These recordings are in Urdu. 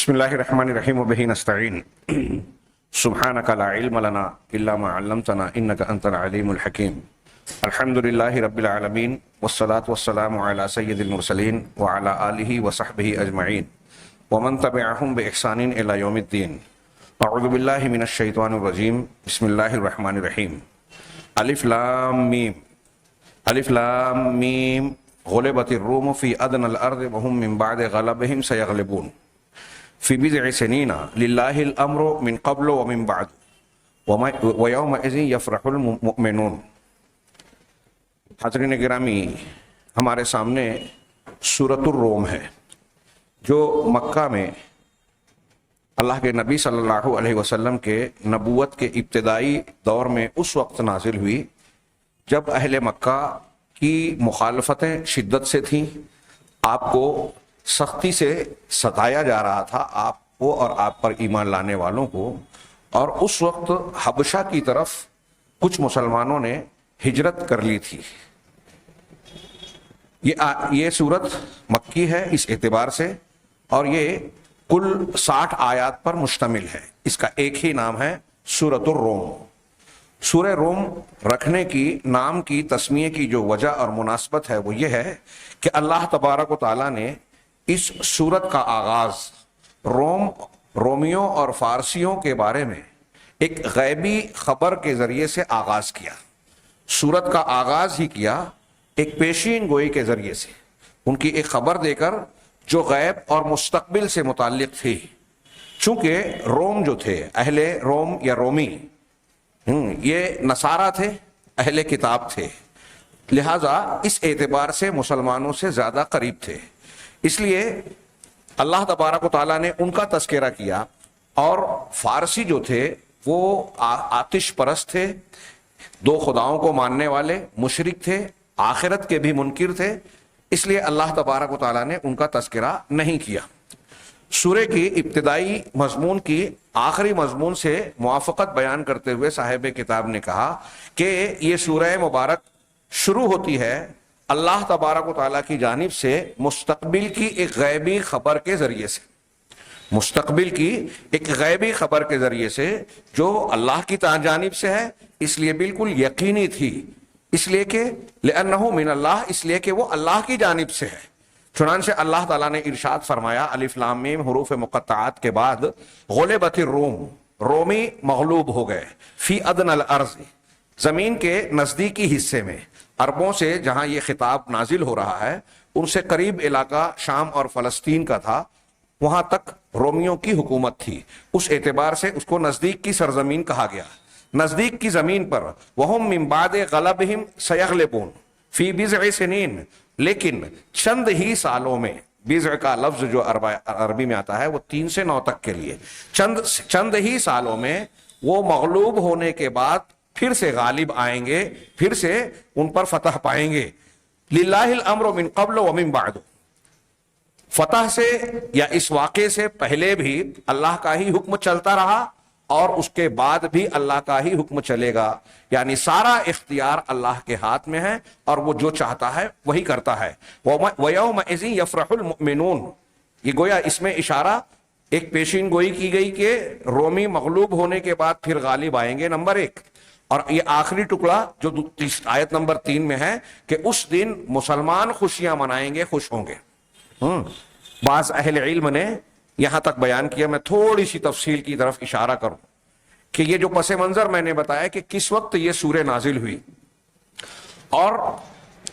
بسم اللہ الرحمن الرحیم وبہ نستعین سبحانک لا علم لنا الا ما علمتنا انک انت العلیم الحکیم الحمد للہ رب العالمین والصلاة والسلام علی سید المرسلین وعلی آلہ وصحبہ اجمعین ومن تبعہم باحسان الی یوم الدین اعوذ باللہ من الشیطان الرجیم بسم اللہ الرحمن الرحیم الف لام میم غلبت الروم فی ادنى الارض وهم من بعد غلبهم سیغلبون فی بضع سنین للہ الامر من قبل ومن بعد ویومئذ یفرح المؤمنون۔ حضرین گرامی، ہمارے سامنے سورۃ الروم ہے جو مکہ میں اللہ کے نبی صلی اللہ علیہ وسلم کے نبوت کے ابتدائی دور میں اس وقت نازل ہوئی جب اہل مکہ کی مخالفتیں شدت سے تھیں، آپ کو سختی سے ستایا جا رہا تھا، آپ کو اور آپ پر ایمان لانے والوں کو، اور اس وقت حبشہ کی طرف کچھ مسلمانوں نے ہجرت کر لی تھی۔ یہ سورت مکی ہے اس اعتبار سے، اور یہ کل 60 آیات پر مشتمل ہے۔ اس کا ایک ہی نام ہے سورۃ الروم۔ سورہ روم رکھنے کی نام کی تسمیے کی جو وجہ اور مناسبت ہے وہ یہ ہے کہ اللہ تبارک و تعالیٰ نے اس سورت کا آغاز رومیوں اور فارسیوں کے بارے میں ایک غیبی خبر کے ذریعے سے آغاز کیا۔ سورت کا آغاز ہی کیا ایک پیشین گوئی کے ذریعے سے، ان کی ایک خبر دے کر جو غیب اور مستقبل سے متعلق تھی۔ چونکہ روم جو تھے، اہل روم یا رومی، یہ نصارہ تھے، اہل کتاب تھے، لہٰذا اس اعتبار سے مسلمانوں سے زیادہ قریب تھے۔ اس لیے اللہ تبارک و تعالیٰ نے ان کا تذکرہ کیا، اور فارسی جو تھے وہ آتش پرست تھے، دو خداؤں کو ماننے والے مشرک تھے، آخرت کے بھی منکر تھے، اس لیے اللہ تبارک و تعالیٰ نے ان کا تذکرہ نہیں کیا۔ سورہ کی ابتدائی مضمون کی آخری مضمون سے موافقت بیان کرتے ہوئے صاحب کتاب نے کہا کہ یہ سورہ مبارک شروع ہوتی ہے اللہ تبارک و تعالیٰ کی جانب سے مستقبل کی ایک غیبی خبر کے ذریعے سے، مستقبل کی ایک غیبی خبر کے ذریعے سے جو اللہ کی جانب سے ہے، اس لیے بالکل یقینی تھی، اس لیے کہ لأنہ من اللہ، اس لیے کہ وہ اللہ کی جانب سے ہے۔ چنانچہ اللہ تعالیٰ نے ارشاد فرمایا الف لام میم حروف مقطعات کے بعد غلبت الروم، رومی مغلوب ہو گئے، فی ادنى الارض، زمین کے نزدیکی حصے میں، عربوں سے جہاں یہ خطاب نازل ہو رہا ہے ان سے قریب علاقہ شام اور فلسطین کا تھا، وہاں تک رومیوں کی حکومت تھی، اس اعتبار سے اس کو نزدیک کی سرزمین کہا گیا۔ نزدیک کی زمین پر وہم من بعد غلبہم سیغلبون فی بضع سنین، لیکن چند ہی سالوں میں، بضع کا لفظ جو عربی میں آتا ہے وہ 3 سے 9 تک کے لیے، چند ہی سالوں میں وہ مغلوب ہونے کے بعد پھر سے غالب آئیں گے، پھر سے ان پر فتح پائیں گے۔ للہ الامر من قبل ومن بعد، فتح سے یا اس واقعے سے پہلے بھی اللہ کا ہی حکم چلتا رہا، اور اس کے بعد بھی اللہ کا ہی حکم چلے گا، یعنی سارا اختیار اللہ کے ہاتھ میں ہے، اور وہ جو چاہتا ہے وہی کرتا ہے۔ وَيَوْمَئِذٍ يَفْرَحُ الْمُؤْمِنُونَ، یہ گویا اس میں اشارہ ایک پیشین گوئی کی گئی کہ رومی مغلوب ہونے کے بعد پھر غالب آئیں گے، نمبر 1، اور یہ آخری ٹکڑا جو آیت نمبر 3 میں ہے کہ اس دن مسلمان خوشیاں منائیں گے، خوش ہوں گے۔ بعض اہل علم نے یہاں تک بیان کیا، میں تھوڑی سی تفصیل کی طرف اشارہ کروں کہ یہ جو پس منظر میں نے بتایا کہ کس وقت یہ سورہ نازل ہوئی، اور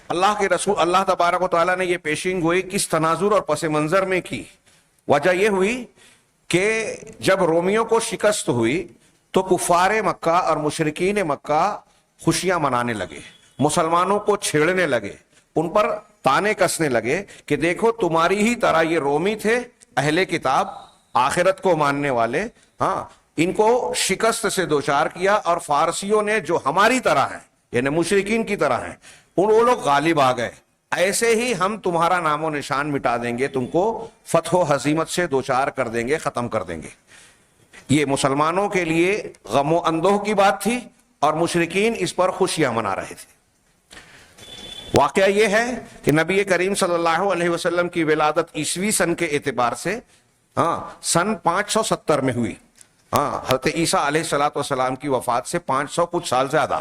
اللہ کے رسول اللہ تبارک و تعالیٰ نے یہ پیشین گوئی کس تناظر اور پس منظر میں کی، وجہ یہ ہوئی کہ جب رومیوں کو شکست ہوئی تو کفار مکہ اور مشرکین مکہ خوشیاں منانے لگے، مسلمانوں کو چھیڑنے لگے، ان پر تانے کسنے لگے کہ دیکھو تمہاری ہی طرح یہ رومی تھے، اہل کتاب، آخرت کو ماننے والے، ہاں، ان کو شکست سے دوچار کیا، اور فارسیوں نے جو ہماری طرح ہیں، یعنی مشرکین کی طرح ہیں، وہ لوگ غالب آ گئے، ایسے ہی ہم تمہارا نام و نشان مٹا دیں گے، تم کو فتح و ہزیمت سے دوچار کر دیں گے، ختم کر دیں گے۔ یہ مسلمانوں کے لیے غم و اندوہ کی بات تھی، اور مشرکین اس پر خوشیاں منا رہے تھے۔ واقعہ یہ ہے کہ نبی کریم صلی اللہ علیہ وسلم کی ولادت عیسوی سن کے اعتبار سے ہاں سن 570 میں ہوئی. ہاں حضرت عیسیٰ علیہ الصلوۃ والسلام کی وفات سے 500 کچھ سال زیادہ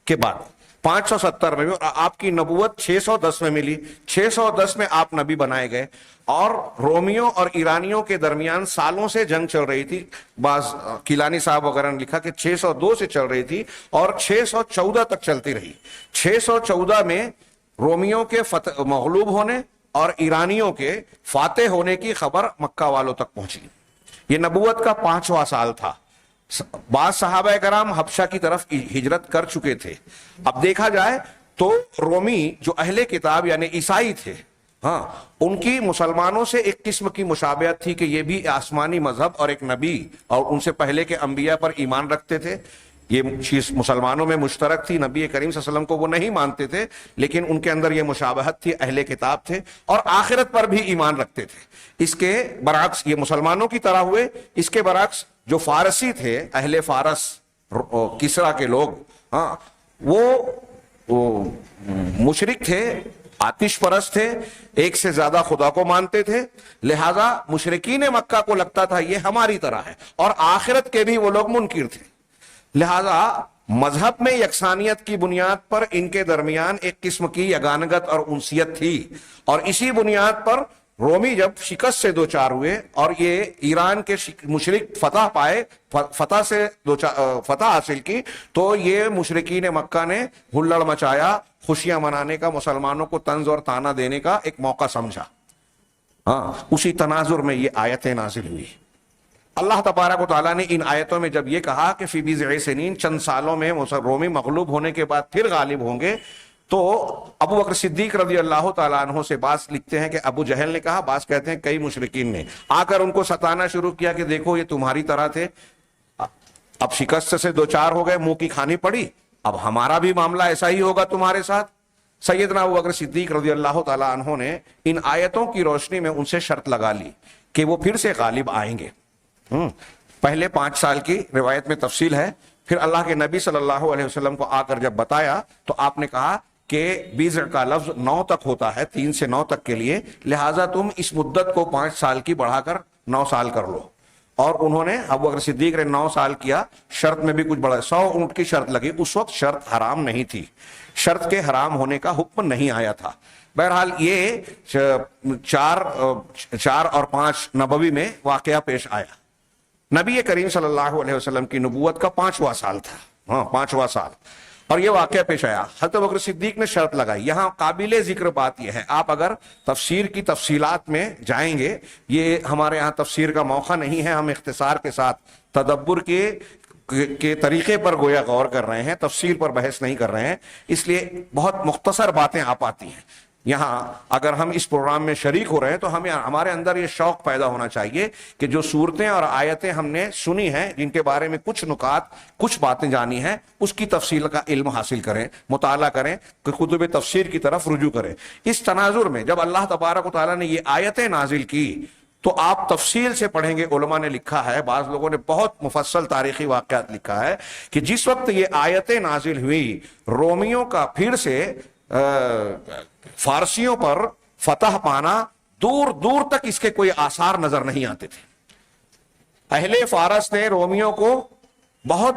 کے بعد 570 میں اور آپ کی نبوت 610 میں ملی. 610 میں آپ نبی بنائے گئے اور رومیوں اور ایرانیوں کے درمیان سالوں سے جنگ چل رہی تھی. بعض کیلانی صاحب وغیرہ نے لکھا کہ 602 سے چل رہی تھی اور 614 تک چلتی رہی. 614 میں رومیوں کے مغلوب ہونے اور ایرانیوں کے فاتح ہونے کی خبر مکہ والوں تک پہنچی. یہ نبوت کا 5واں سال تھا. بعض صحابہ کرام حبشہ کی طرف ہجرت کر چکے تھے. اب دیکھا جائے تو رومی جو اہل کتاب یعنی عیسائی تھے، ہاں ان کی مسلمانوں سے ایک قسم کی مشابہت تھی کہ یہ بھی آسمانی مذہب اور ایک نبی اور ان سے پہلے کے انبیاء پر ایمان رکھتے تھے. یہ چیز مسلمانوں میں مشترک تھی. نبی کریم صلی اللہ علیہ وسلم کو وہ نہیں مانتے تھے لیکن ان کے اندر یہ مشابہت تھی، اہل کتاب تھے اور آخرت پر بھی ایمان رکھتے تھے. اس کے برعکس یہ مسلمانوں کی طرح ہوئے. اس کے برعکس جو فارسی تھے، اہل فارس کسرا کے لوگ، ہاں وہ مشرک تھے، آتش پرست تھے، ایک سے زیادہ خدا کو مانتے تھے. لہذا مشرکین مکہ کو لگتا تھا یہ ہماری طرح ہے اور آخرت کے بھی وہ لوگ منکر تھے. لہذا مذہب میں یکسانیت کی بنیاد پر ان کے درمیان ایک قسم کی یگانگت اور انسیت تھی اور اسی بنیاد پر رومی جب شکست سے دوچار ہوئے اور یہ ایران کے مشرک فتح پائے، فتح حاصل کی، تو یہ مشرکین مکہ نے ہلڑ مچایا، خوشیاں منانے کا، مسلمانوں کو طنز اور طعنہ دینے کا ایک موقع سمجھا. ہاں اسی تناظر میں یہ آیتیں نازل ہوئی. اللہ تبارک و تعالیٰ نے ان آیتوں میں جب یہ کہا کہ فی بضع سنین، چند سالوں میں رومی مغلوب ہونے کے بعد پھر غالب ہوں گے، تو ابو بکر صدیق رضی اللہ تعالیٰ عنہ سے بعض لکھتے ہیں کہ ابو جہل نے کہا، بعض کہتے ہیں کئی مشرکین نے آ کر ان کو ستانا شروع کیا کہ دیکھو یہ تمہاری طرح تھے، اب شکست سے دوچار ہو گئے، منہ کی کھانی پڑی، اب ہمارا بھی معاملہ ایسا ہی ہوگا تمہارے ساتھ. سیدنا ابو بکر صدیق رضی اللہ تعالیٰ عنہ نے ان آیتوں کی روشنی میں ان سے شرط لگا لی کہ وہ پھر سے غالب آئیں گے. پہلے 5 سال کی روایت میں تفصیل ہے. پھر اللہ کے نبی صلی اللہ علیہ وسلم کو آ کر جب بتایا تو آپ نے کہا کہ بیضع کا لفظ 9 تک ہوتا ہے، 3 سے 9 تک کے لیے، لہٰذا تم اس مدت کو 5 سال کی بڑھا کر 9 سال کر لو. اور انہوں نے ابو بکر صدیق نے 9 سال کیا. شرط میں بھی کچھ بڑھا، 100 اونٹ کی شرط لگی. اس وقت شرط حرام نہیں تھی، شرط کے حرام ہونے کا حکم نہیں آیا تھا. بہرحال یہ 4 اور 5 نبوی میں واقعہ پیش آیا. نبی کریم صلی اللہ علیہ وسلم کی نبوت کا 5واں سال تھا. ہاں 5واں سال، اور یہ واقعہ پیش آیا. حضرت بکر صدیق نے شرط لگائی. یہاں قابل ذکر بات یہ ہے، آپ اگر تفسیر کی تفصیلات میں جائیں گے، یہ ہمارے یہاں تفسیر کا موقع نہیں ہے، ہم اختصار کے ساتھ تدبر کے طریقے پر گویا غور کر رہے ہیں، تفصیل پر بحث نہیں کر رہے ہیں، اس لیے بہت مختصر باتیں آپ آتی ہیں. یہاں اگر ہم اس پروگرام میں شریک ہو رہے ہیں تو ہمارے اندر یہ شوق پیدا ہونا چاہیے کہ جو صورتیں اور آیتیں ہم نے سنی ہیں، جن کے بارے میں کچھ نکات، کچھ باتیں جانی ہیں، اس کی تفصیل کا علم حاصل کریں، مطالعہ کریں، کہ کتب تفسیر کی طرف رجوع کریں. اس تناظر میں جب اللہ تبارک و تعالیٰ نے یہ آیتیں نازل کی تو آپ تفصیل سے پڑھیں گے. علماء نے لکھا ہے، بعض لوگوں نے بہت مفصل تاریخی واقعات لکھا ہے کہ جس وقت یہ آیتیں نازل ہوئی، رومیوں کا پھر سے فارسیوں پر فتح پانا، دور دور تک اس کے کوئی آثار نظر نہیں آتے تھے. اہل فارس نے رومیوں کو بہت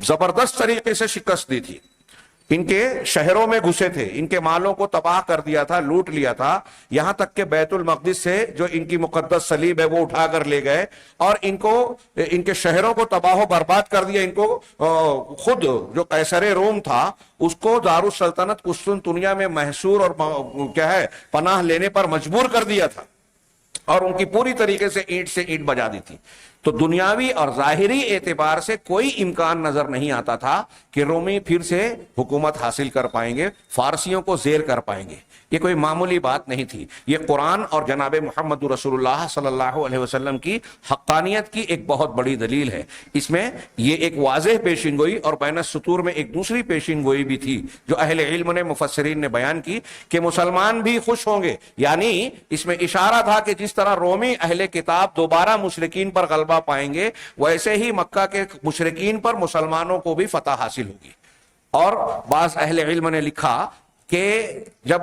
زبردست طریقے سے شکست دی تھی. ان کے شہروں میں گھسے تھے، ان کے مالوں کو تباہ کر دیا تھا، لوٹ لیا تھا، یہاں تک کہ بیت المقدس سے جو ان کی مقدس صلیب ہے وہ اٹھا کر لے گئے اور ان کے شہروں کو تباہ و برباد کر دیا. ان کو خود جو قیصر روم تھا اس کو دارالسلطنت قسطنطنیہ میں محصور اور پناہ لینے پر مجبور کر دیا تھا اور ان کی پوری طریقے سے اینٹ بجا دی تھی. تو دنیاوی اور ظاہری اعتبار سے کوئی امکان نظر نہیں آتا تھا کہ رومی پھر سے حکومت حاصل کر پائیں گے، فارسیوں کو زیر کر پائیں گے. یہ کوئی معمولی بات نہیں تھی. یہ قرآن اور جناب محمد رسول اللہ صلی اللہ علیہ وسلم کی حقانیت کی ایک بہت بڑی دلیل ہے. اس میں یہ ایک واضح پیشین گوئی اور بین السطور میں ایک دوسری پیشین گوئی بھی تھی جو اہل علم نے، مفسرین نے بیان کی کہ مسلمان بھی خوش ہوں گے. یعنی اس میں اشارہ تھا کہ جس طرح رومی اہل کتاب دوبارہ مشرکین پر غلبہ پائیں گے، ویسے ہی مکہ کے مشرکین پر مسلمانوں کو بھی فتح حاصل ہوگی. اور بعض اہل علم نے لکھا کہ جب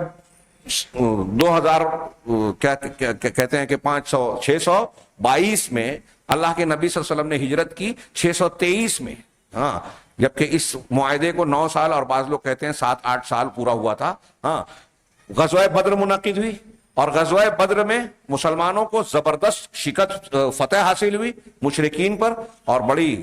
2000 کیا کہتے ہیں کہ 622 میں اللہ کے نبی صلی اللہ علیہ وسلم نے ہجرت کی 623 میں، ہاں، جبکہ اس معاہدے کو 9 سال اور بعض لوگ کہتے ہیں 7-8 سال پورا ہوا تھا. ہاں، غزوہ بدر منعقد ہوئی اور غزوہ بدر میں مسلمانوں کو زبردست شکست، فتح حاصل ہوئی مشرکین پر، اور بڑی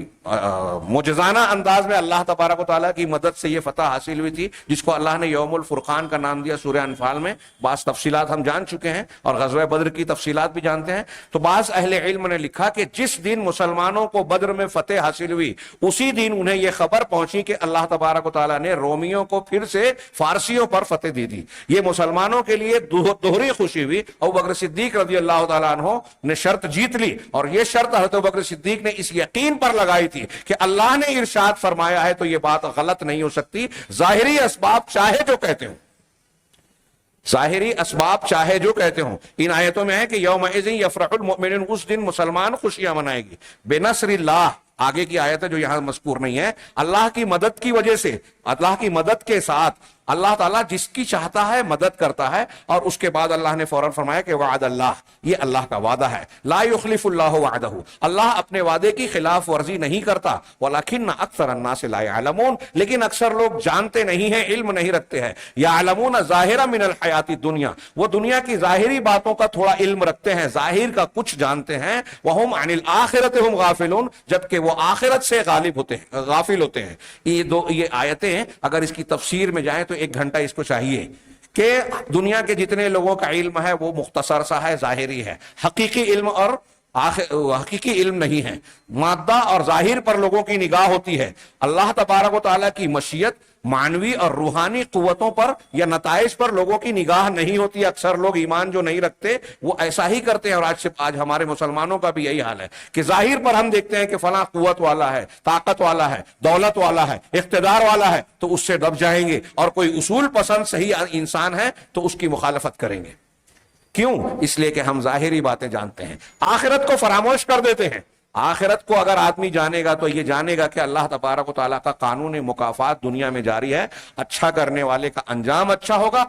معجزانہ انداز میں اللہ تبارک و تعالیٰ کی مدد سے یہ فتح حاصل ہوئی تھی، جس کو اللہ نے یوم الفرقان کا نام دیا. سورہ انفال میں بعض تفصیلات ہم جان چکے ہیں اور غزوہ بدر کی تفصیلات بھی جانتے ہیں. تو بعض اہل علم نے لکھا کہ جس دن مسلمانوں کو بدر میں فتح حاصل ہوئی اسی دن انہیں یہ خبر پہنچی کہ اللہ تبارک و تعالیٰ نے رومیوں کو پھر سے فارسیوں پر فتح دی تھی. یہ مسلمانوں کے لیے دوہری خوشی ہوئی. ابوبکر صدیق رضی اللہ تعالیٰ عنہ نے شرط جیت لی، اور یہ شرط حضرت ابوبکر صدیق نے اس یقین پر لگائی تھی کہ اللہ نے ارشاد فرمایا ہے تو یہ بات غلط نہیں ہو سکتی. ظاہری اسباب چاہے جو کہتے ہوں، ظاہری اسباب چاہے جو کہتے ہوں، ان آیتوں میں ہے کہ یومئذ یفرح المؤمنون، اس دن مسلمان خوشیاں منائے گی. بنصر اللہ، آگے کی آیت ہے جو یہاں مذکور نہیں ہے، اللہ کی مدد کی وجہ سے، اللہ کی مدد کے ساتھ اللہ تعالیٰ جس کی چاہتا ہے مدد کرتا ہے. اور اس کے بعد اللہ نے فوراً فرمایا کہ وعد اللہ، یہ اللہ کا وعدہ ہے. لا یخلف اللہ وعدہ، اللہ اپنے وعدے کی خلاف ورزی نہیں کرتا. ولکن اکثر الناس لا یعلمون، لیکن اکثر لوگ جانتے نہیں ہیں، علم نہیں رکھتے ہیں. یعلمون ظاہرا من الحیات الدنیا، وہ دنیا کی ظاہری باتوں کا تھوڑا علم رکھتے ہیں، ظاہر کا کچھ جانتے ہیں. وہم عن الآخرۃ ہم غافلون، جبکہ وہ آخرت سے غافل ہوتے ہیں. یہ آیتیں اگر اس کی تفسیر میں جائیں تو 1 گھنٹہ اس کو چاہیے کہ دنیا کے جتنے لوگوں کا علم ہے وہ مختصر سا ہے، ظاہری ہے. حقیقی علم اور حقیقی علم نہیں ہے. مادہ اور ظاہر پر لوگوں کی نگاہ ہوتی ہے. اللہ تبارک و تعالیٰ کی مشیت، معنوی اور روحانی قوتوں پر یا نتائج پر لوگوں کی نگاہ نہیں ہوتی. اکثر لوگ ایمان جو نہیں رکھتے وہ ایسا ہی کرتے ہیں، اور آج ہمارے مسلمانوں کا بھی یہی حال ہے کہ ظاہر پر ہم دیکھتے ہیں کہ فلاں قوت والا ہے، طاقت والا ہے، دولت والا ہے، اقتدار والا ہے، تو اس سے دب جائیں گے. اور کوئی اصول پسند صحیح انسان ہے تو اس کی مخالفت کریں گے. کیوں؟ اس لیے کہ ہم ظاہری باتیں جانتے ہیں، آخرت کو فراموش کر دیتے ہیں. آخرت کو اگر آدمی جانے گا تو یہ جانے گا کہ اللہ تبارک و تعالیٰ کا قانون مکافات دنیا میں جاری ہے. اچھا کرنے والے کا انجام اچھا ہوگا،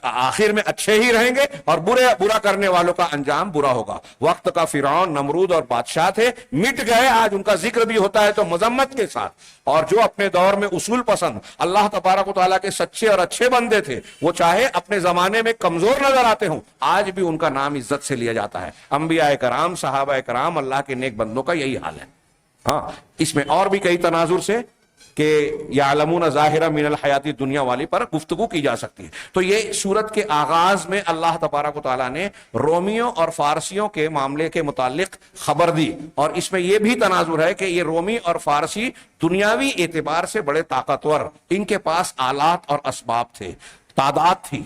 آخر میں اچھے ہی رہیں گے، اور برا کرنے والوں کا انجام برا ہوگا. وقت کا فرعون، نمرود اور بادشاہ تھے، مٹ گئے. آج ان کا ذکر بھی ہوتا ہے تو مذمت کے ساتھ. اور جو اپنے دور میں اصول پسند اللہ تبارک و تعالیٰ کے سچے اور اچھے بندے تھے، وہ چاہے اپنے زمانے میں کمزور نظر آتے ہوں، آج بھی ان کا نام عزت سے لیا جاتا ہے. انبیاء کرام، صحابہ کرام، اللہ کے نیک بندوں کا یہی حال ہے. ہاں، اس میں اور بھی کئی تناظر سے کہ یعلمون ظاہرا من الحیات الدنیا والی پر گفتگو کی جا سکتی ہے. تو یہ سورت کے آغاز میں اللہ تبارک و تعالیٰ نے رومیوں اور فارسیوں کے معاملے کے متعلق خبر دی. اور اس میں یہ بھی تناظر ہے کہ یہ رومی اور فارسی دنیاوی اعتبار سے بڑے طاقتور، ان کے پاس آلات اور اسباب تھے، تعداد تھی.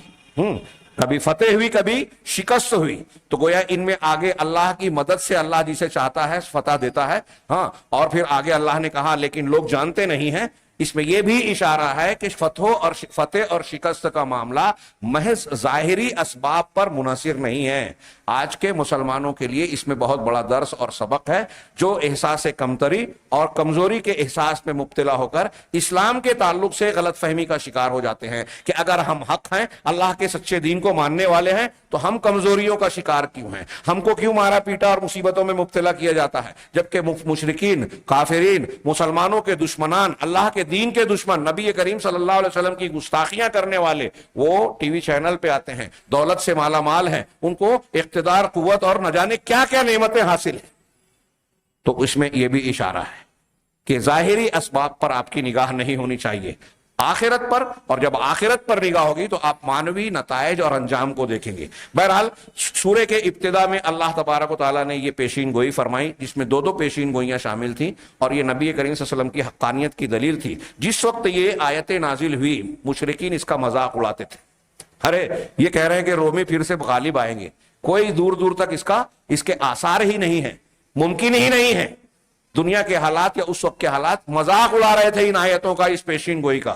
کبھی فتح ہوئی، کبھی شکست ہوئی. تو گویا ان میں آگے اللہ کی مدد سے اللہ جسے چاہتا ہے فتح دیتا ہے. ہاں، اور پھر آگے اللہ نے کہا لیکن لوگ جانتے نہیں ہیں. اس میں یہ بھی اشارہ ہے کہ فتح اور شکست کا معاملہ محض ظاہری اسباب پر منحصر نہیں ہے. آج کے مسلمانوں کے لیے اس میں بہت بڑا درس اور سبق ہے، جو احساس کمتری اور کمزوری کے احساس میں مبتلا ہو کر اسلام کے تعلق سے غلط فہمی کا شکار ہو جاتے ہیں کہ اگر ہم حق ہیں، اللہ کے سچے دین کو ماننے والے ہیں، تو ہم کمزوریوں کا شکار کیوں ہیں؟ ہم کو کیوں مارا پیٹا اور مصیبتوں میں مبتلا کیا جاتا ہے؟ جبکہ مشرکین، کافرین، مسلمانوں کے دشمنان، اللہ کے دین کے دشمن، نبی کریم صلی اللہ علیہ وسلم کی گستاخیاں کرنے والے، وہ ٹی وی چینل پہ آتے ہیں، دولت سے مالا مال ہیں، ان کو اقتدار، قوت اور نہ جانے کیا کیا نعمتیں حاصل ہیں. تو اس میں یہ بھی اشارہ ہے کہ ظاہری اسباب پر آپ کی نگاہ نہیں ہونی چاہیے، آخرت پر. اور جب آخرت پر نگاہ ہوگی تو آپ مانوی نتائج اور انجام کو دیکھیں گے. بہرحال سورہ کے ابتدا میں اللہ تبارک و تعالیٰ نے یہ پیشین گوئی فرمائی، جس میں 2 پیشین گوئیاں شامل تھیں، اور یہ نبی کریم صلی اللہ علیہ وسلم کی حقانیت کی دلیل تھی. جس وقت یہ آیتیں نازل ہوئی، مشرکین اس کا مذاق اڑاتے تھے. ارے یہ کہہ رہے ہیں کہ رومی پھر سے غالب آئیں گے، کوئی دور دور تک اس کے آثار ہی نہیں ہیں، ممکن ہی نہیں ہے. دنیا کے حالات یا اس وقت کے حالات مذاق اڑا رہے تھے ان آیتوں کا، اس پیشین گوئی کا.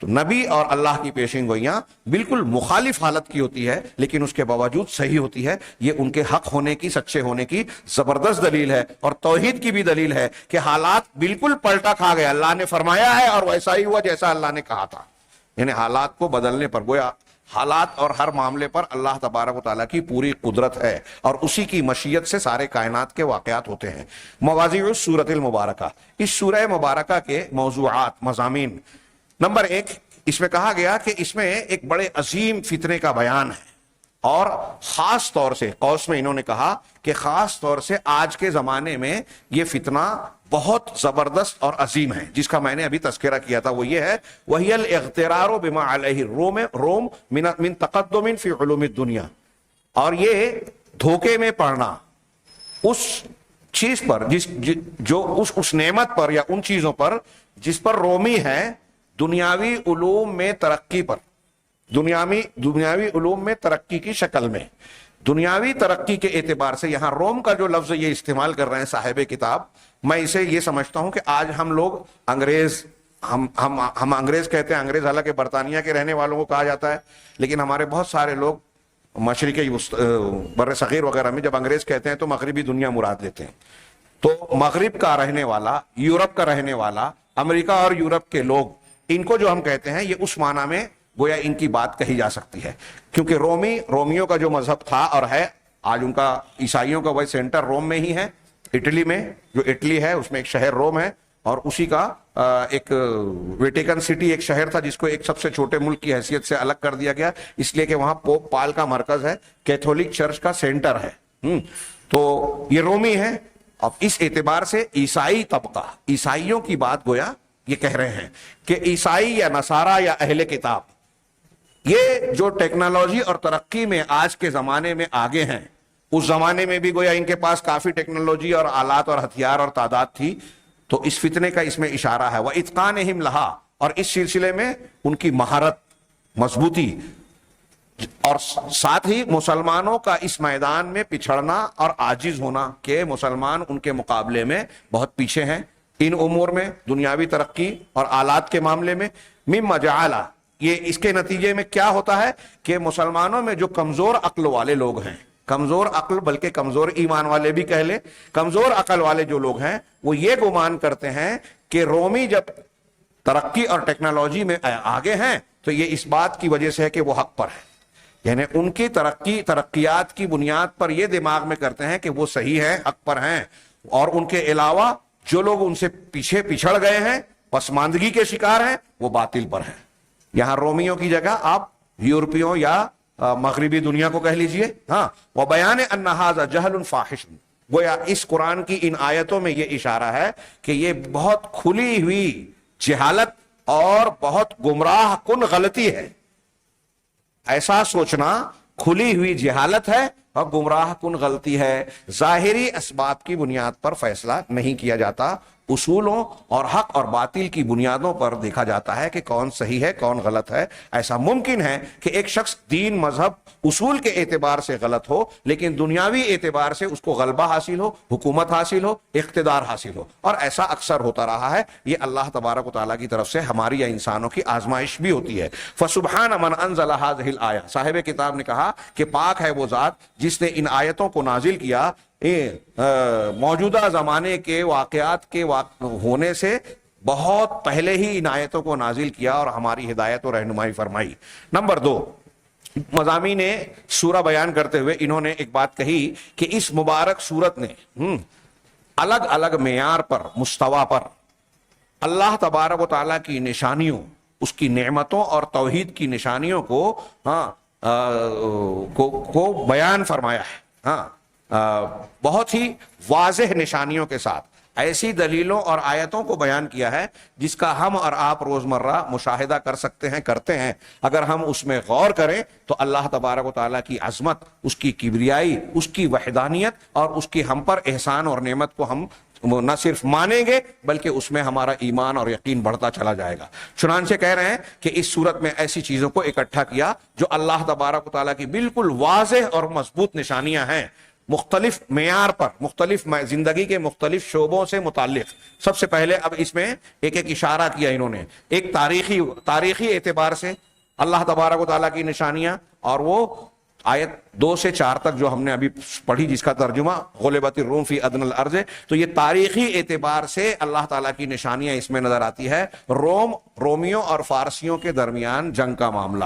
تو نبی اور اللہ کی پیشین گوئیاں بالکل مخالف حالت کی ہوتی ہے، لیکن اس کے باوجود صحیح ہوتی ہے۔ یہ ان کے حق ہونے کی، سچے ہونے کی زبردست دلیل ہے، اور توحید کی بھی دلیل ہے کہ حالات بالکل پلٹا کھا گئے، اللہ نے فرمایا ہے اور ویسا ہی ہوا جیسا اللہ نے کہا تھا۔ یعنی حالات کو بدلنے پر، گویا حالات اور ہر معاملے پر اللہ تبارک و تعالیٰ کی پوری قدرت ہے، اور اسی کی مشیت سے سارے کائنات کے واقعات ہوتے ہیں۔ مواضیع السورۃ المبارکہ، اس سورہ مبارکہ کے موضوعات، مضامین۔ نمبر 1، اس میں کہا گیا کہ اس میں ایک بڑے عظیم فتنے کا بیان ہے، اور خاص طور سے قوس میں انہوں نے کہا کہ خاص طور سے آج کے زمانے میں یہ فتنہ بہت زبردست اور عظیم ہے، جس کا میں نے ابھی تذکرہ کیا تھا۔ وہ یہ ہے، وہی الاغترار بما علیہ روم من تقدم فی علوم الدنیا، اور یہ دھوکے میں پڑنا اس چیز پر جو اس نعمت پر یا ان چیزوں پر جس پر رومی ہے دنیاوی علوم میں ترقی پر، دنیاوی علوم میں ترقی کی شکل میں، دنیاوی ترقی کے اعتبار سے۔ یہاں روم کا جو لفظ یہ استعمال کر رہے ہیں صاحب کتاب، میں اسے یہ سمجھتا ہوں کہ آج ہم لوگ انگریز، ہم انگریز کہتے ہیں، انگریز حالانکہ برطانیہ کے رہنے والوں کو کہا جاتا ہے، لیکن ہمارے بہت سارے لوگ مشرقی بر صغیر وغیرہ میں جب انگریز کہتے ہیں تو مغربی دنیا مراد لیتے ہیں۔ تو مغرب کا رہنے والا، یورپ کا رہنے والا، امریکہ اور یورپ کے لوگ، ان کو جو ہم کہتے ہیں یہ اس معنی میں گویا ان کی بات کہی جا سکتی ہے، کیونکہ رومیوں کا جو مذہب تھا اور ہے، آج ان کا عیسائیوں کا وہی سینٹر روم میں ہی ہے، اٹلی میں، جو اٹلی ہے اس میں ایک شہر روم ہے، اور اسی کا ایک ویٹیکن سٹی ایک شہر تھا جس کو ایک سب سے چھوٹے ملک کی حیثیت سے الگ کر دیا گیا، اس لیے کہ وہاں پوپ پال کا مرکز ہے، کیتھولک چرچ کا سینٹر ہے۔ تو یہ رومی ہے۔ اب اس اعتبار سے عیسائی طبقہ، عیسائیوں کی بات گویا یہ کہہ رہے ہیں کہ عیسائی یا نصارہ یا اہل کتاب، یہ جو ٹیکنالوجی اور ترقی میں آج کے زمانے میں آگے ہیں، اس زمانے میں بھی گویا ان کے پاس کافی ٹیکنالوجی اور آلات اور ہتھیار اور تعداد تھی۔ تو اس فتنے کا اس میں اشارہ ہے، وَإِتْقَانِهِمْ لَهَا، اور اس سلسلے میں ان کی مہارت، مضبوطی، اور ساتھ ہی مسلمانوں کا اس میدان میں پچھڑنا اور عاجز ہونا کہ مسلمان ان کے مقابلے میں بہت پیچھے ہیں ان امور میں، دنیاوی ترقی اور آلات کے معاملے میں۔ مما جعل، یہ اس کے نتیجے میں کیا ہوتا ہے کہ مسلمانوں میں جو کمزور عقل والے لوگ ہیں، کمزور عقل بلکہ کمزور ایمان والے بھی کہہ لیں، کمزور عقل والے جو لوگ ہیں وہ یہ گمان کرتے ہیں کہ رومی جب ترقی اور ٹیکنالوجی میں آگے ہیں تو یہ اس بات کی وجہ سے ہے کہ وہ حق پر ہے، یعنی ان کی ترقیات کی بنیاد پر یہ دماغ میں کرتے ہیں کہ وہ صحیح ہیں، حق پر ہیں، اور ان کے علاوہ جو لوگ ان سے پیچھے پچھڑ گئے ہیں، پسماندگی کے شکار ہیں، وہ باطل پر ہیں۔ یہاں رومیوں کی جگہ آپ یورپیوں یا مغربی دنیا کو کہہ لیجئے۔ ہاں، وَبَيَانِ أَنَّ هَذَا جَهْلٌ فَاحِشٌ، گویا اس قرآن کی ان آیتوں میں یہ اشارہ ہے کہ یہ بہت کھلی ہوئی جہالت اور بہت گمراہ کن غلطی ہے۔ ایسا سوچنا کھلی ہوئی جہالت ہے اور گمراہ کن غلطی ہے۔ ظاہری اسباب کی بنیاد پر فیصلہ نہیں کیا جاتا، اصولوں اور حق اور باطل کی بنیادوں پر دیکھا جاتا ہے کہ کون صحیح ہے کون غلط ہے۔ ایسا ممکن ہے کہ ایک شخص دین، مذہب، اصول کے اعتبار سے غلط ہو، لیکن دنیاوی اعتبار سے اس کو غلبہ حاصل ہو، حکومت حاصل ہو، اقتدار حاصل ہو، اور ایسا اکثر ہوتا رہا ہے۔ یہ اللہ تبارک و تعالیٰ کی طرف سے ہماری یا انسانوں کی آزمائش بھی ہوتی ہے۔ فَسُبْحَانَ مَنْ أَنزَلَ هَذِهِ الْآيَةَ، صاحب کتاب نے کہا کہ پاک ہے وہ ذات جس نے ان آیتوں کو نازل کیا موجودہ زمانے کے واقعات کے ہونے سے بہت پہلے ہی ان آیتوں کو نازل کیا اور ہماری ہدایت و رہنمائی فرمائی۔ نمبر 2، مضامین سورہ بیان کرتے ہوئے انہوں نے ایک بات کہی کہ اس مبارک سورت نے الگ الگ معیار پر، مستوی پر اللہ تبارک و تعالیٰ کی نشانیوں، اس کی نعمتوں اور توحید کی نشانیوں کو بیان فرمایا ہے۔ بہت ہی واضح نشانیوں کے ساتھ ایسی دلیلوں اور آیتوں کو بیان کیا ہے جس کا ہم اور آپ روزمرہ مشاہدہ کر سکتے ہیں، کرتے ہیں۔ اگر ہم اس میں غور کریں تو اللہ تبارک و تعالیٰ کی عظمت، اس کی کبریائی، اس کی وحدانیت اور اس کی ہم پر احسان اور نعمت کو ہم نہ صرف مانیں گے بلکہ اس میں ہمارا ایمان اور یقین بڑھتا چلا جائے گا۔ چنانچہ کہہ رہے ہیں کہ اس صورت میں ایسی چیزوں کو اکٹھا کیا جو اللہ تبارک و تعالیٰ کی بالکل واضح اور مضبوط نشانیاں ہیں۔ مختلف معیار پر، مختلف زندگی کے مختلف شعبوں سے متعلق. سب سے پہلے اب اس میں ایک ایک اشارہ کیا انہوں نے. ایک تاریخی اعتبار سے اللہ تبارک و تعالیٰ کی نشانیاں، اور وہ آیت 2 سے 4 تک جو ہم نے ابھی پڑھی جس کا ترجمہ غلبت الروم فی ادنی الارض، تو یہ تاریخی اعتبار سے اللہ تعالیٰ کی نشانیاں اس میں نظر آتی ہے. رومیوں اور فارسیوں کے درمیان جنگ کا معاملہ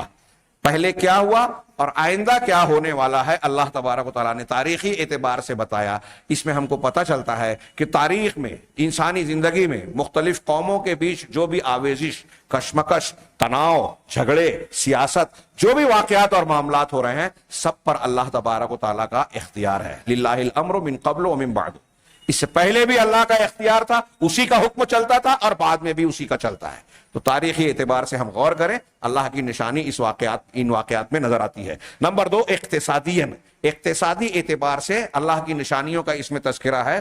پہلے کیا ہوا اور آئندہ کیا ہونے والا ہے اللہ تبارک و تعالیٰ نے تاریخی اعتبار سے بتایا. اس میں ہم کو پتہ چلتا ہے کہ تاریخ میں، انسانی زندگی میں مختلف قوموں کے بیچ جو بھی آویزش، کشمکش، تناؤ، جھگڑے، سیاست، جو بھی واقعات اور معاملات ہو رہے ہیں، سب پر اللہ تبارک و تعالیٰ کا اختیار ہے. للہ الامر من قبل و من بعد. اس سے پہلے بھی اللہ کا اختیار تھا، اسی کا حکم چلتا تھا، اور بعد میں بھی اسی کا چلتا ہے. تو تاریخی اعتبار سے ہم غور کریں، اللہ کی نشانی ان واقعات میں نظر آتی ہے. نمبر 2، اقتصادی اعتبار سے اللہ کی نشانیوں کا اس میں تذکرہ ہے.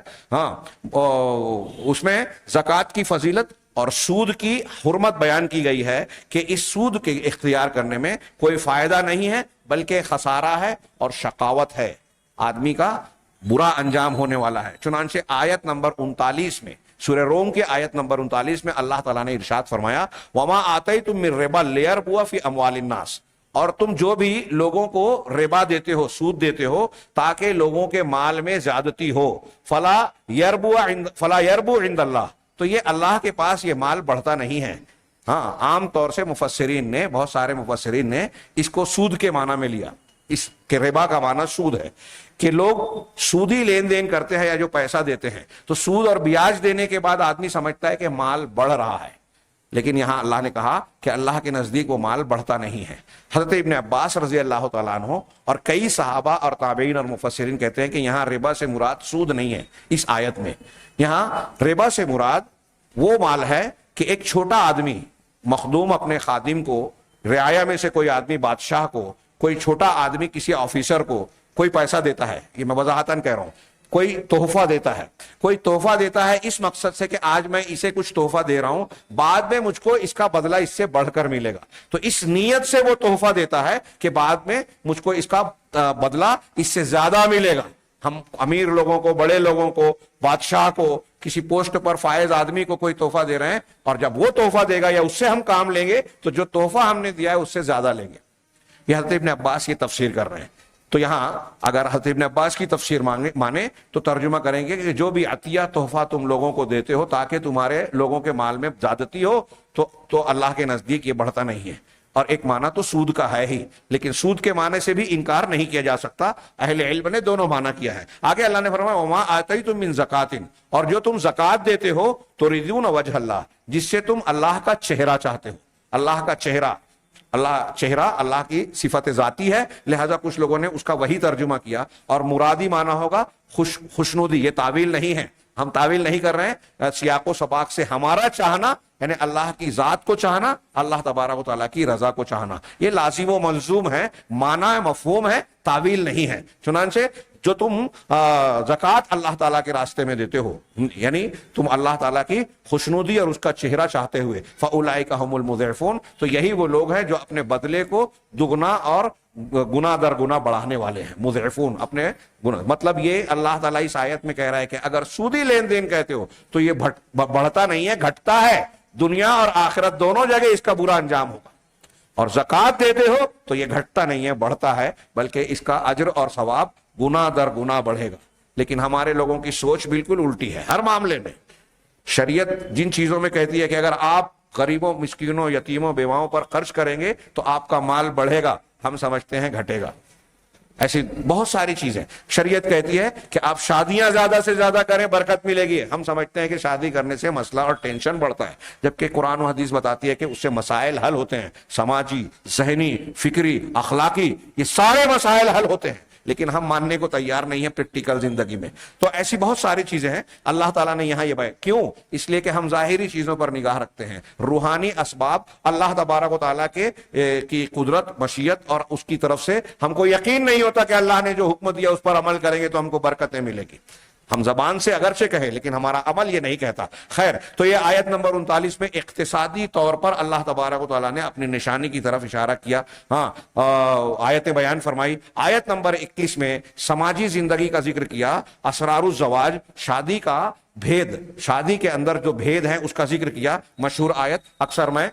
اس میں زکوٰۃ کی فضیلت اور سود کی حرمت بیان کی گئی ہے کہ اس سود کے اختیار کرنے میں کوئی فائدہ نہیں ہے بلکہ خسارہ ہے اور شقاوت ہے، آدمی کا برا انجام ہونے والا ہے. چنانچہ آیت نمبر 39 میں، سورہ روم کی آیت نمبر 39 میں اللہ تعالیٰ نے ارشاد فرمایا، وَمَا آتَيْتُم مِّن رِّبًا لِّيَرْبُوَ فِي أَمْوَالِ النَّاسِ. اور تم جو بھی لوگوں کو ربا دیتے ہو، سود دیتے ہو، تاکہ لوگوں کے مال میں زیادتی ہو، فَلَا يَرْبُو عِندَ اللَّهِ. تو یہ اللہ کے پاس یہ مال بڑھتا نہیں ہے. ہاں، عام طور سے مفسرین نے، بہت سارے مفسرین نے اس کو سود کے معنی میں لیا. اس کے ربا کا معنی سود ہے کہ لوگ سودی لین دین کرتے ہیں یا جو پیسہ دیتے ہیں، تو سود اور بیاج دینے کے بعد آدمی سمجھتا ہے کہ مال بڑھ رہا ہے. لیکن یہاں اللہ نے کہا کہ اللہ کے نزدیک وہ مال بڑھتا نہیں ہے. حضرت ابن عباس رضی اللہ تعالیٰ عنہ اور کئی صحابہ اور تابعین اور مفسرین کہتے ہیں کہ یہاں ربا سے مراد سود نہیں ہے. اس آیت میں یہاں ربا سے مراد وہ مال ہے کہ ایک چھوٹا آدمی، مخدوم اپنے خادم کو، رعایا میں سے کوئی آدمی بادشاہ کو، کوئی چھوٹا آدمی کسی آفیسر کو کوئی پیسہ دیتا ہے. یہ میں وضاحتاً کہہ رہا ہوں، کوئی تحفہ دیتا ہے. کوئی تحفہ دیتا ہے اس مقصد سے کہ آج میں اسے کچھ تحفہ دے رہا ہوں، بعد میں مجھ کو اس کا بدلہ اس سے بڑھ کر ملے گا. تو اس نیت سے وہ تحفہ دیتا ہے کہ بعد میں مجھ کو اس کا بدلہ اس سے زیادہ ملے گا. ہم امیر لوگوں کو، بڑے لوگوں کو، بادشاہ کو، کسی پوسٹ پر فائز آدمی کو کوئی تحفہ دے رہے ہیں، اور جب وہ تحفہ دے گا یا اس سے ہم کام لیں گے تو جو تحفہ ہم نے دیا ہے اس سے زیادہ لیں گے. یہ حضرت ابن عباس یہ تفسیر کر رہے ہیں. تو یہاں اگر حضرت ابن عباس کی تفسیر مانے تو ترجمہ کریں گے کہ جو بھی عطیہ تحفہ تم لوگوں کو دیتے ہو تاکہ تمہارے لوگوں کے مال میں زیادتی ہو، تو اللہ کے نزدیک یہ بڑھتا نہیں ہے. اور ایک معنی تو سود کا ہے ہی، لیکن سود کے معنی سے بھی انکار نہیں کیا جا سکتا. اہل علم نے دونوں معنی کیا ہے. آگے اللہ نے فرمایا وَمَا آتَيْتُم مِّن زَكَاةٍ، اور جو تم زکوٰۃ دیتے ہو تُرِيدُونَ وَجْهَ اللَّهِ، جس سے تم اللہ کا چہرہ چاہتے ہو. اللہ کا چہرہ، چہرہ اللہ کی صفت ذاتی ہے، لہذا کچھ لوگوں نے اس کا وہی ترجمہ کیا، اور مرادی معنی ہوگا خوشنودی. یہ تعویل نہیں ہے، ہم تعویل نہیں کر رہے ہیں. سیاق و سباق سے ہمارا چاہنا یعنی اللہ کی ذات کو چاہنا، اللہ تبارک و تعالیٰ کی رضا کو چاہنا، یہ لازم و ملزوم ہے، معنی مفہوم ہے، تعویل نہیں ہے. چنانچہ جو تم زکوٰۃ اللہ تعالیٰ کے راستے میں دیتے ہو، یعنی تم اللہ تعالیٰ کی خوشنودی اور اس کا چہرہ چاہتے ہوئے، فَأُولَئِكَ هُمُ الْمُضْعِفُونَ، تو یہی وہ لوگ ہیں جو اپنے بدلے کو دگنا اور گنا در گنا بڑھانے والے ہیں. مضعفون، اپنے گنا. مطلب یہ اللہ تعالیٰ اس آیت میں کہہ رہا ہے کہ اگر سودی لین دین کہتے ہو تو یہ بڑھتا نہیں ہے، گھٹتا ہے. دنیا اور آخرت دونوں جگہ اس کا برا انجام ہوگا. اور زکوٰۃ دیتے ہو تو یہ گھٹتا نہیں ہے، بڑھتا ہے، بلکہ اس کا اجر اور ثواب گنا در گنا بڑھے گا. لیکن ہمارے لوگوں کی سوچ بالکل الٹی ہے ہر معاملے میں. شریعت جن چیزوں میں کہتی ہے کہ اگر آپ غریبوں، مسکینوں، یتیموں، بیواؤں پر خرچ کریں گے تو آپ کا مال بڑھے گا، ہم سمجھتے ہیں گھٹے گا. ایسی بہت ساری چیزیں. شریعت کہتی ہے کہ آپ شادیاں زیادہ سے زیادہ کریں، برکت ملے گی، ہم سمجھتے ہیں کہ شادی کرنے سے مسئلہ اور ٹینشن بڑھتا ہے، جبکہ قرآن و حدیث بتاتی ہے کہ اس سے مسائل حل ہوتے ہیں، سماجی، ذہنی، فکری، اخلاقی، یہ سارے مسائل حل ہوتے ہیں. لیکن ہم ماننے کو تیار نہیں ہیں پریکٹیکل زندگی میں. تو ایسی بہت ساری چیزیں ہیں. اللہ تعالیٰ نے یہاں یہ بیان کیوں؟ اس لیے کہ ہم ظاہری چیزوں پر نگاہ رکھتے ہیں. روحانی اسباب اللہ تبارک و تعالیٰ کے کی قدرت، مشیت اور اس کی طرف سے ہم کو یقین نہیں ہوتا کہ اللہ نے جو حکم دیا اس پر عمل کریں گے تو ہم کو برکتیں ملے گی. ہم زبان سے اگرچہ کہیں لیکن ہمارا عمل یہ نہیں کہتا. خیر، تو یہ آیت نمبر 39 میں اقتصادی طور پر اللہ تبارک و تعالیٰ نے اپنی نشانی کی طرف اشارہ کیا. آیت بیان فرمائی. آیت نمبر 21 میں سماجی زندگی کا ذکر کیا، اسرار الزواج، شادی کا بھید، شادی کے اندر جو بھید ہیں اس کا ذکر کیا. مشہور آیت اکثر میں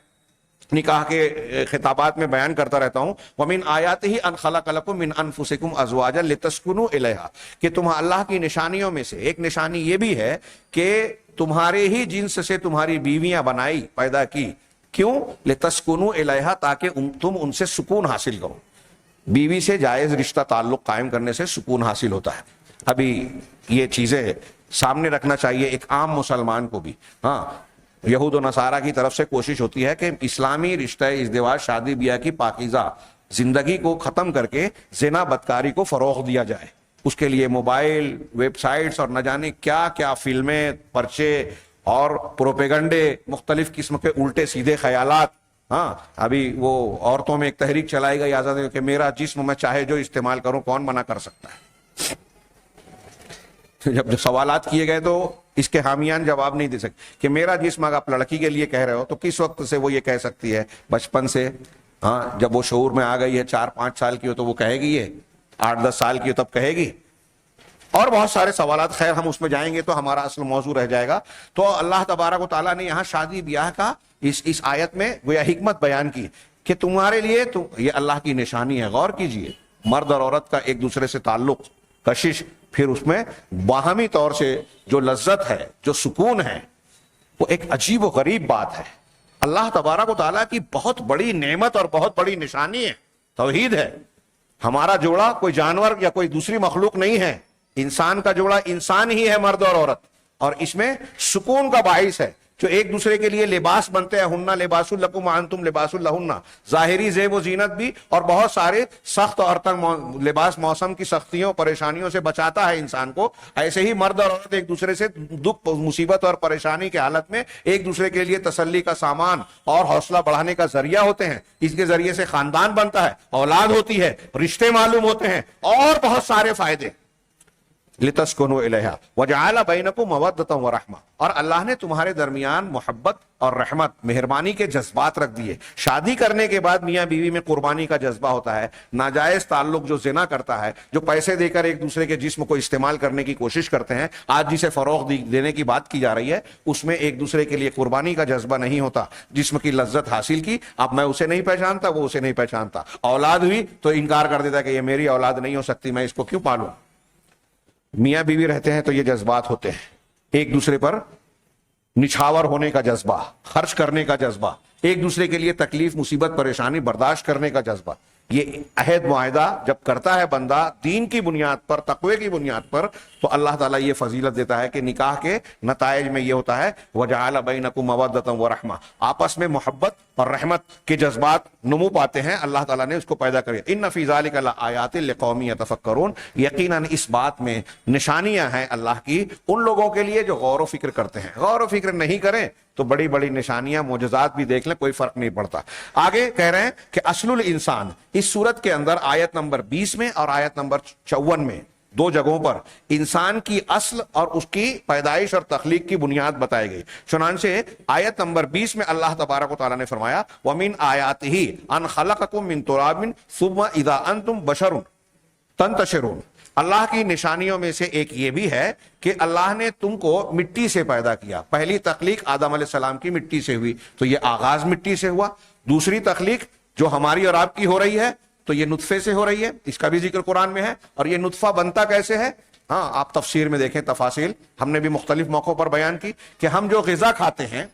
نکاح کے خطابات میں بیان کرتا رہتا ہوں. وَمِنْ آیَاتِهِ أَنْ خَلَقَ لَكُم مِّنْ أَنفُسِكُمْ أَزْوَاجًا لِتَسْكُنُوا إِلَيْهَا، کہ تمہیں اللہ کی نشانیوں میں سے ایک نشانی یہ بھی ہے کہ تمہارے ہی جنس سے تمہاری بیویاں بنائی، پیدا کی. کیوں؟ لِتَسْكُنُوا إِلَيْهَا، تاکہ تم ان سے سکون حاصل کرو. بیوی سے جائز رشتہ تعلق قائم کرنے سے سکون حاصل ہوتا ہے. ابھی یہ چیزیں سامنے رکھنا چاہیے ایک عام مسلمان کو بھی. یہود و نصارہ کی طرف سے کوشش ہوتی ہے کہ اسلامی رشتہ ازدواج، شادی بیاہ کی پاکیزہ زندگی کو ختم کر کے زنا بدکاری کو فروغ دیا جائے. اس کے لیے موبائل، ویب سائٹس اور نہ جانے کیا کیا فلمیں، پرچے اور پروپیگنڈے، مختلف قسم کے الٹے سیدھے خیالات. ابھی وہ عورتوں میں ایک تحریک چلائی گئی آزاد کہ میرا جسم میں چاہے جو استعمال کروں، کون منع کر سکتا ہے. جب سوالات کیے گئے تو اس کے حامیان جواب نہیں دے سکتے کہ میرا جسم اگر آپ لڑکی کے لیے کہہ رہے ہو تو کس وقت سے وہ یہ کہہ سکتی ہے؟ بچپن سے. جب وہ شعور میں آ گئی ہے، 4-5 سال کی ہو تو وہ کہے گی، یہ 8-10 سال کی ہو تب کہے گی. اور بہت سارے سوالات، خیر ہم اس میں جائیں گے تو ہمارا اصل موضوع رہ جائے گا. تو اللہ تبارک و تعالیٰ نے یہاں شادی بیاہ کا اس آیت میں وہ حکمت بیان کی کہ تمہارے لیے یہ اللہ کی نشانی ہے. غور کیجئے، مرد اور عورت کا ایک دوسرے سے تعلق، کشش، پھر اس میں باہمی طور سے جو لذت ہے، جو سکون ہے، وہ ایک عجیب و غریب بات ہے. اللہ تبارک و تعالیٰ کی بہت بڑی نعمت اور بہت بڑی نشانی ہے. توحید ہے. ہمارا جوڑا کوئی جانور یا کوئی دوسری مخلوق نہیں ہے. انسان کا جوڑا انسان ہی ہے، مرد اور عورت. اور اس میں سکون کا باعث ہے جو ایک دوسرے کے لیے لباس بنتے ہیں. ہن لباس لکم وانتم لباس لہن، ظاہری زیب و زینت بھی اور بہت سارے سخت اور تنگ لباس موسم کی سختیوں پریشانیوں سے بچاتا ہے انسان کو. ایسے ہی مرد اور عورت ایک دوسرے سے دکھ، مصیبت اور پریشانی کے حالت میں ایک دوسرے کے لیے تسلی کا سامان اور حوصلہ بڑھانے کا ذریعہ ہوتے ہیں. اس کے ذریعے سے خاندان بنتا ہے، اولاد ہوتی ہے، رشتے معلوم ہوتے ہیں اور بہت سارے فائدے. لِتَسْكُنُوا إِلَيْهَا وَجَعَلَ بَيْنَكُمْ مَوَدَّةً وَرَحْمَةً، اور اللہ نے تمہارے درمیان محبت اور رحمت، مہربانی کے جذبات رکھ دیے. شادی کرنے کے بعد میاں بیوی میں قربانی کا جذبہ ہوتا ہے. ناجائز تعلق جو زنا کرتا ہے، جو پیسے دے کر ایک دوسرے کے جسم کو استعمال کرنے کی کوشش کرتے ہیں، آج جسے فروغ دینے کی بات کی جا رہی ہے، اس میں ایک دوسرے کے لیے قربانی کا جذبہ نہیں ہوتا. جسم کی لذت حاصل کی، اب میں اسے نہیں پہچانتا، وہ اسے نہیں پہچانتا. اولاد ہوئی تو انکار کر دیتا کہ یہ میری اولاد نہیں ہو سکتی، میں اس کو کیوں پالوں. میاں بیوی رہتے ہیں تو یہ جذبات ہوتے ہیں. ایک دوسرے پر نچھاور ہونے کا جذبہ، خرچ کرنے کا جذبہ، ایک دوسرے کے لیے تکلیف، مصیبت، پریشانی برداشت کرنے کا جذبہ. یہ عہد معاہدہ جب کرتا ہے بندہ دین کی بنیاد پر، تقوی کی بنیاد پر، تو اللہ تعالیٰ یہ فضیلت دیتا ہے کہ نکاح کے نتائج میں یہ ہوتا ہے وَجَعَلَ بَيْنَكُمْ مَوَدَّةً وَرَحْمَةً، آپس میں محبت اور رحمت کے جذبات نمو پاتے ہیں. اللہ تعالیٰ نے اس کو پیدا کر. إِنَّ فِي ذَلِكَ لَآيَاتٍ لِقَوْمٍ يَتَفَكَّرُونَ، یقیناً اس بات میں نشانیاں ہیں اللہ کی ان لوگوں کے لیے جو غور و فکر کرتے ہیں. غور و فکر نہیں کریں تو بڑی بڑی نشانیاں، معجزات بھی دیکھ لیں، کوئی فرق نہیں پڑتا. آگے کہہ رہے ہیں کہ اصل الانسان، اس صورت کے اندر آیت نمبر 20 میں اور آیت نمبر 54 میں دو جگہوں پر انسان کی اصل اور اس کی پیدائش اور تخلیق کی بنیاد بتائی گئی. چنانچہ آیت نمبر 20 میں اللہ تبارک و تعالیٰ نے فرمایا وَمِنْ آیَاتِهِ أَنْ خَلَقَكُم مِّن تُرَابٍ ثُمَّ إِذَا أَنْتُمْ بَشَرٌ تَنْتَشِرُونَ. اللہ کی نشانیوں میں سے ایک یہ بھی ہے کہ اللہ نے تم کو مٹی سے پیدا کیا. پہلی تخلیق آدم علیہ السلام کی مٹی سے ہوئی تو یہ آغاز مٹی سے ہوا. دوسری تخلیق جو ہماری اور آپ کی ہو رہی ہے تو یہ نطفے سے ہو رہی ہے. اس کا بھی ذکر قرآن میں ہے. اور یہ نطفہ بنتا کیسے ہے؟ آپ تفسیر میں دیکھیں، تفاصیل ہم نے بھی مختلف موقعوں پر بیان کی کہ ہم جو غذا کھاتے ہیں،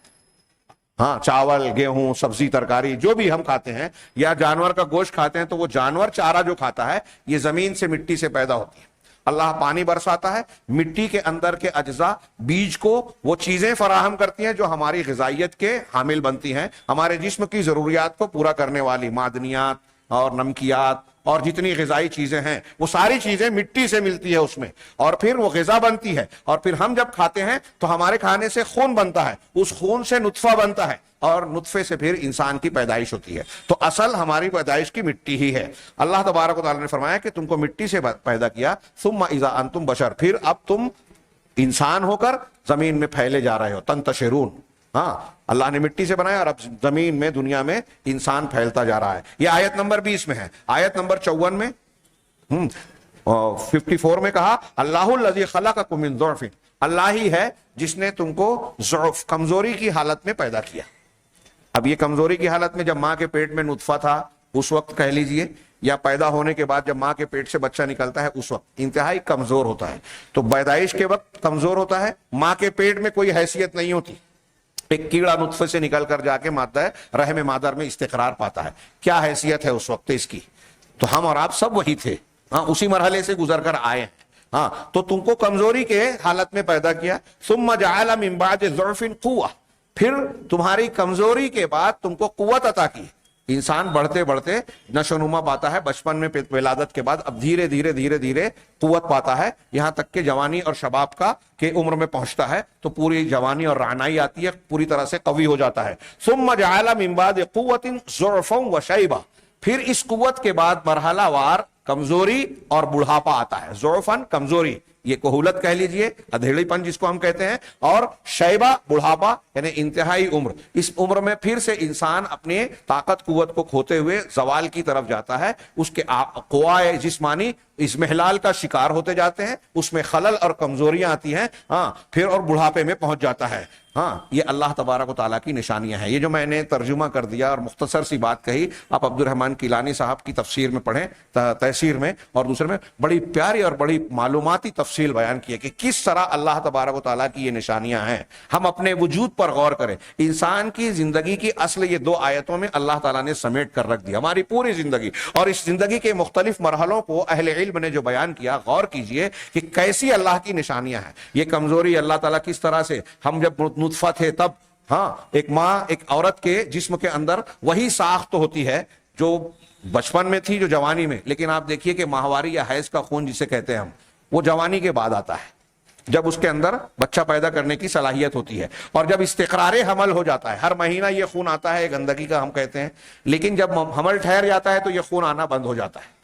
چاول، گیہوں، سبزی، ترکاری جو بھی ہم کھاتے ہیں، یا جانور کا گوشت کھاتے ہیں، تو وہ جانور چارہ جو کھاتا ہے یہ زمین سے، مٹی سے پیدا ہوتی ہے. اللہ پانی برساتا ہے، مٹی کے اندر کے اجزاء، بیج کو وہ چیزیں فراہم کرتی ہیں جو ہماری غذائیت کے حامل بنتی ہیں، ہمارے جسم کی ضروریات کو پورا کرنے والی معدنیات اور نمکیات اور جتنی غذائی چیزیں ہیں وہ ساری چیزیں مٹی سے ملتی ہے اس میں، اور پھر وہ غذا بنتی ہے. اور پھر ہم جب کھاتے ہیں تو ہمارے کھانے سے خون بنتا ہے، اس خون سے نطفہ بنتا ہے، اور نطفے سے پھر انسان کی پیدائش ہوتی ہے. تو اصل ہماری پیدائش کی مٹی ہی ہے. اللہ تبارک و تعالیٰ نے فرمایا کہ تم کو مٹی سے پیدا کیا، ثم اذا انتم بشر، پھر اب تم انسان ہو کر زمین میں پھیلے جا رہے ہو, تنتشرون. ہاں, اللہ نے مٹی سے بنایا اور اب زمین میں, دنیا میں انسان پھیلتا جا رہا ہے. یہ آیت نمبر 20 میں ہے. آیت نمبر 54 میں 54 میں کہا اللہ الذی خلقکم من ضعف, اللہ ہی ہے جس نے تم کو ضعف, کمزوری کی حالت میں پیدا کیا. اب یہ کمزوری کی حالت میں جب ماں کے پیٹ میں نطفہ تھا اس وقت کہہ لیجئے, یا پیدا ہونے کے بعد جب ماں کے پیٹ سے بچہ نکلتا ہے اس وقت انتہائی کمزور ہوتا ہے. تو پیدائش کے وقت کمزور ہوتا ہے, ماں کے پیٹ میں کوئی حیثیت نہیں ہوتی, ایک کیڑا نطفے سے نکل کر جا کے مادہ رحم مادر میں استقرار پاتا ہے. کیا حیثیت ہے اس وقت اس کی؟ تو ہم اور آپ سب وہی تھے, ہاں, اسی مرحلے سے گزر کر آئے ہیں. ہاں, تو تم کو کمزوری کے حالت میں پیدا کیا. ثم جعل من بعد ضعف قوة, پھر تمہاری کمزوری کے بعد تم کو قوت عطا کی. انسان بڑھتے بڑھتے نشو نما پاتا ہے, بچپن میں ولادت کے بعد اب دھیرے دھیرے دھیرے دھیرے قوت پاتا ہے, یہاں تک کہ جوانی اور شباب کا کے عمر میں پہنچتا ہے تو پوری جوانی اور رعنائی آتی ہے, پوری طرح سے قوی ہو جاتا ہے. ثم جعل من بعد قوة ضعفا وشیبا, پھر اس قوت کے بعد مرحلہ وار کمزوری اور بڑھاپا آتا ہے. ضعفاً کمزوری, یہ کہولت کہہ لیجئے, ادھیڑی پن جس کو ہم کہتے ہیں, اور شیبہ بڑھاپا یعنی انتہائی عمر. اس عمر میں پھر سے انسان اپنی طاقت قوت کو کھوتے ہوئے زوال کی طرف جاتا ہے, اس کے قوائے جسمانی اضمحلال کا شکار ہوتے جاتے ہیں, اس میں خلل اور کمزوریاں آتی ہیں. ہاں, پھر اور بڑھاپے میں پہنچ جاتا ہے. ہاں, یہ اللہ تبارک و تعالیٰ کی نشانیاں ہیں. یہ جو میں نے ترجمہ کر دیا اور مختصر سی بات کہی, آپ عبد الرحمن کیلانی صاحب کی تفسیر میں پڑھیں, تفسیر میں اور دوسرے میں بڑی پیاری اور بڑی معلوماتی تفصیل بیان کی ہے کہ کس طرح اللہ تبارک و تعالیٰ کی یہ نشانیاں ہیں. ہم اپنے وجود پر غور کریں. انسان کی زندگی کی اصل یہ 2 آیتوں میں اللہ تعالیٰ نے سمیٹ کر رکھ دیا, ہماری پوری زندگی. اور اس زندگی کے مختلف مرحلوں کو اہل علم نے جو بیان کیا, غور کیجئے کہ کیسی اللہ کی نشانیاں ہیں. یہ کمزوری اللہ تعالیٰ کس طرح سے, ہم جب نطفہ تھے تب, ہاں, ایک ماں ایک عورت کے جسم کے اندر وہی ساخت ہوتی ہے جو بچپن میں تھی, جو جوانی میں. لیکن آپ دیکھیے کہ ماہواری یا حیض کا خون جسے کہتے ہیں ہم, وہ جوانی کے بعد آتا ہے, جب اس کے اندر بچہ پیدا کرنے کی صلاحیت ہوتی ہے. اور جب استقرار حمل ہو جاتا ہے, ہر مہینہ یہ خون آتا ہے, گندگی کا ہم کہتے ہیں, لیکن جب حمل ٹھہر جاتا ہے تو یہ خون آنا بند ہو جاتا ہے.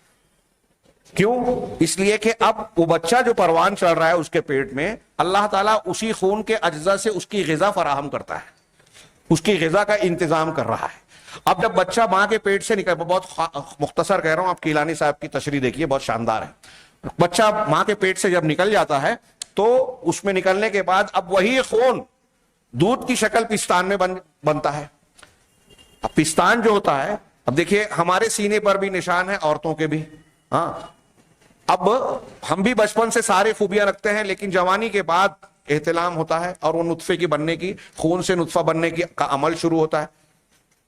کیوں؟ اس لیے کہ اب وہ بچہ جو پروان چل رہا ہے اس کے پیٹ میں, اللہ تعالیٰ اسی خون کے اجزاء سے اس کی غذا فراہم کرتا ہے, اس کی غذا کا انتظام کر رہا ہے. اب جب بچہ ماں کے پیٹ سے نکل, بہت مختصر کہہ رہا ہوں, آپ کیلانی صاحب کی تشریح دیکھیے, بہت شاندار ہے. بچہ ماں کے پیٹ سے جب نکل جاتا ہے تو اس میں نکلنے کے بعد اب وہی خون دودھ کی شکل پستان میں بنتا ہے. اب پستان جو ہوتا ہے, اب دیکھیے ہمارے سینے پر بھی نشان ہے, عورتوں کے بھی. ہاں, اب ہم بھی بچپن سے سارے خوبیاں رکھتے ہیں, لیکن جوانی کے بعد احتلام ہوتا ہے اور وہ نطفے کی بننے کی, خون سے نطفہ بننے کی کا عمل شروع ہوتا ہے.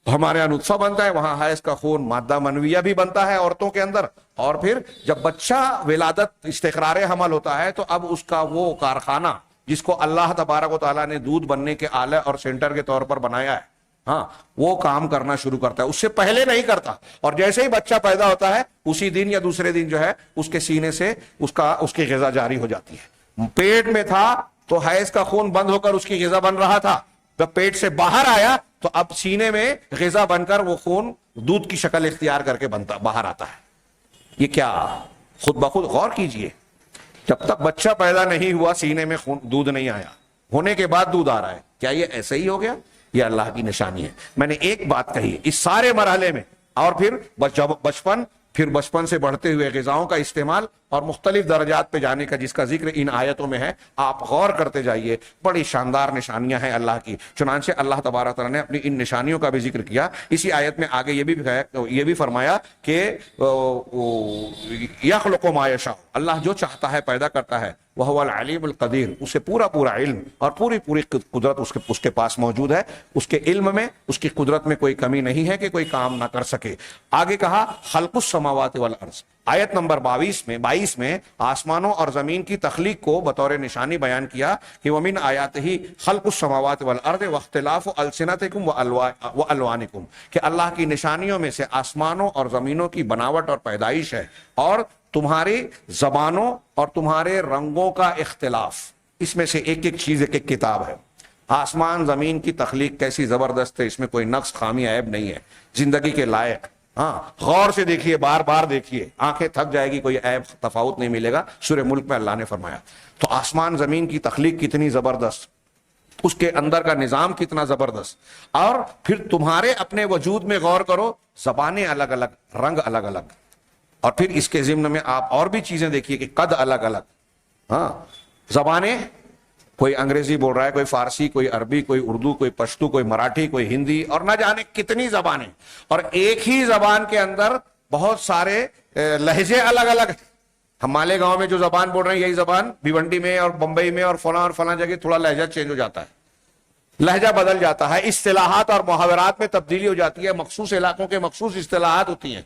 ہمارے یہاں نطفہ بنتا ہے, وہاں حیض کا خون مادہ منویہ بھی بنتا ہے عورتوں کے اندر. اور پھر جب بچہ ولادت استقرار حمل ہوتا ہے تو اب اس کا وہ کارخانہ جس کو اللہ تبارک و تعالیٰ نے دودھ بننے کے آلے اور سینٹر کے طور پر بنایا ہے, ہاں, وہ کام کرنا شروع کرتا ہے. اس سے پہلے نہیں کرتا, اور جیسے ہی بچہ پیدا ہوتا ہے اسی دن یا دوسرے دن جو ہے اس کے سینے سے اس کی غذا جاری ہو جاتی ہے. پیٹ میں تھا تو حیض کا خون بند ہو کر اس کی غذا بن رہا تھا, جب پیٹ سے باہر آیا تو اب سینے میں غذا بن کر وہ خون دودھ کی شکل اختیار کر کے باہر آتا ہے. یہ کیا خود بخود غور کیجئے, جب تک بچہ پیدا نہیں ہوا سینے میں دودھ نہیں آیا, ہونے کے بعد دودھ آ رہا ہے. کیا یہ ایسے ہی ہو گیا؟ یہ اللہ کی نشانی ہے. میں نے ایک بات کہی اس سارے مرحلے میں, اور پھر بچپن, پھر بچپن سے بڑھتے ہوئے غذاؤں کا استعمال اور مختلف درجات پہ جانے کا جس کا ذکر ان آیتوں میں ہے. آپ غور کرتے جائیے, بڑی شاندار نشانیاں ہیں اللہ کی. چنانچہ اللہ تبارک تعالیٰ نے اپنی ان نشانیوں کا بھی ذکر کیا. اسی آیت میں آگے یہ بھی فرمایا کہ یخلق ما یشاء, اللہ جو چاہتا ہے پیدا کرتا ہے. وہو العلیم القدیر, اسے پورا علم اور پوری قدرت اس کے پاس موجود ہے. اس کے علم میں, اس کی قدرت میں کوئی کمی نہیں ہے کہ کوئی کام نہ کر سکے. آگے کہا خلق السماوات والارض, آیت نمبر 22 میں آسمانوں اور زمین کی تخلیق کو بطور نشانی بیان کیا کہ ومن آیاتہ خلق السماوات والارض واختلاف السنتکم والوانکم, کہ اللہ کی نشانیوں میں سے آسمانوں اور زمینوں کی بناوٹ اور پیدائش ہے, اور تمہاری زبانوں اور تمہارے رنگوں کا اختلاف. اس میں سے ایک چیز ایک کتاب ہے. آسمان زمین کی تخلیق کیسی زبردست ہے, اس میں کوئی نقص خامی عیب نہیں ہے, زندگی کے لائق. ہاں غور سے دیکھیے، بار بار دیکھیے، آنکھیں تھک جائے گی، کوئی عیب تفاوت نہیں ملے گا۔ سورہ ملک میں اللہ نے فرمایا۔ تو آسمان زمین کی تخلیق کتنی زبردست، اس کے اندر کا نظام کتنا زبردست، اور پھر تمہارے اپنے وجود میں غور کرو، زبانیں الگ الگ، رنگ الگ الگ، اور پھر اس کے ضمن میں آپ اور بھی چیزیں دیکھیے کہ قد الگ الگ، ہاں زبانیں، کوئی انگریزی بول رہا ہے، کوئی فارسی، کوئی عربی، کوئی اردو، کوئی پشتو، کوئی مراٹھی، کوئی ہندی، اور نہ جانے کتنی زبانیں، اور ایک ہی زبان کے اندر بہت سارے لہجے الگ الگ ہیں۔ ہم مالیگاؤں میں جو زبان بول رہے ہیں، یہی زبان بھیونڈی میں اور بمبئی میں اور فلاں جگہ تھوڑا لہجہ چینج ہو جاتا ہے، لہجہ بدل جاتا ہے، اصطلاحات اور محاورات میں تبدیلی ہو جاتی ہے، مخصوص علاقوں کے مخصوص اصطلاحات ہوتی ہیں۔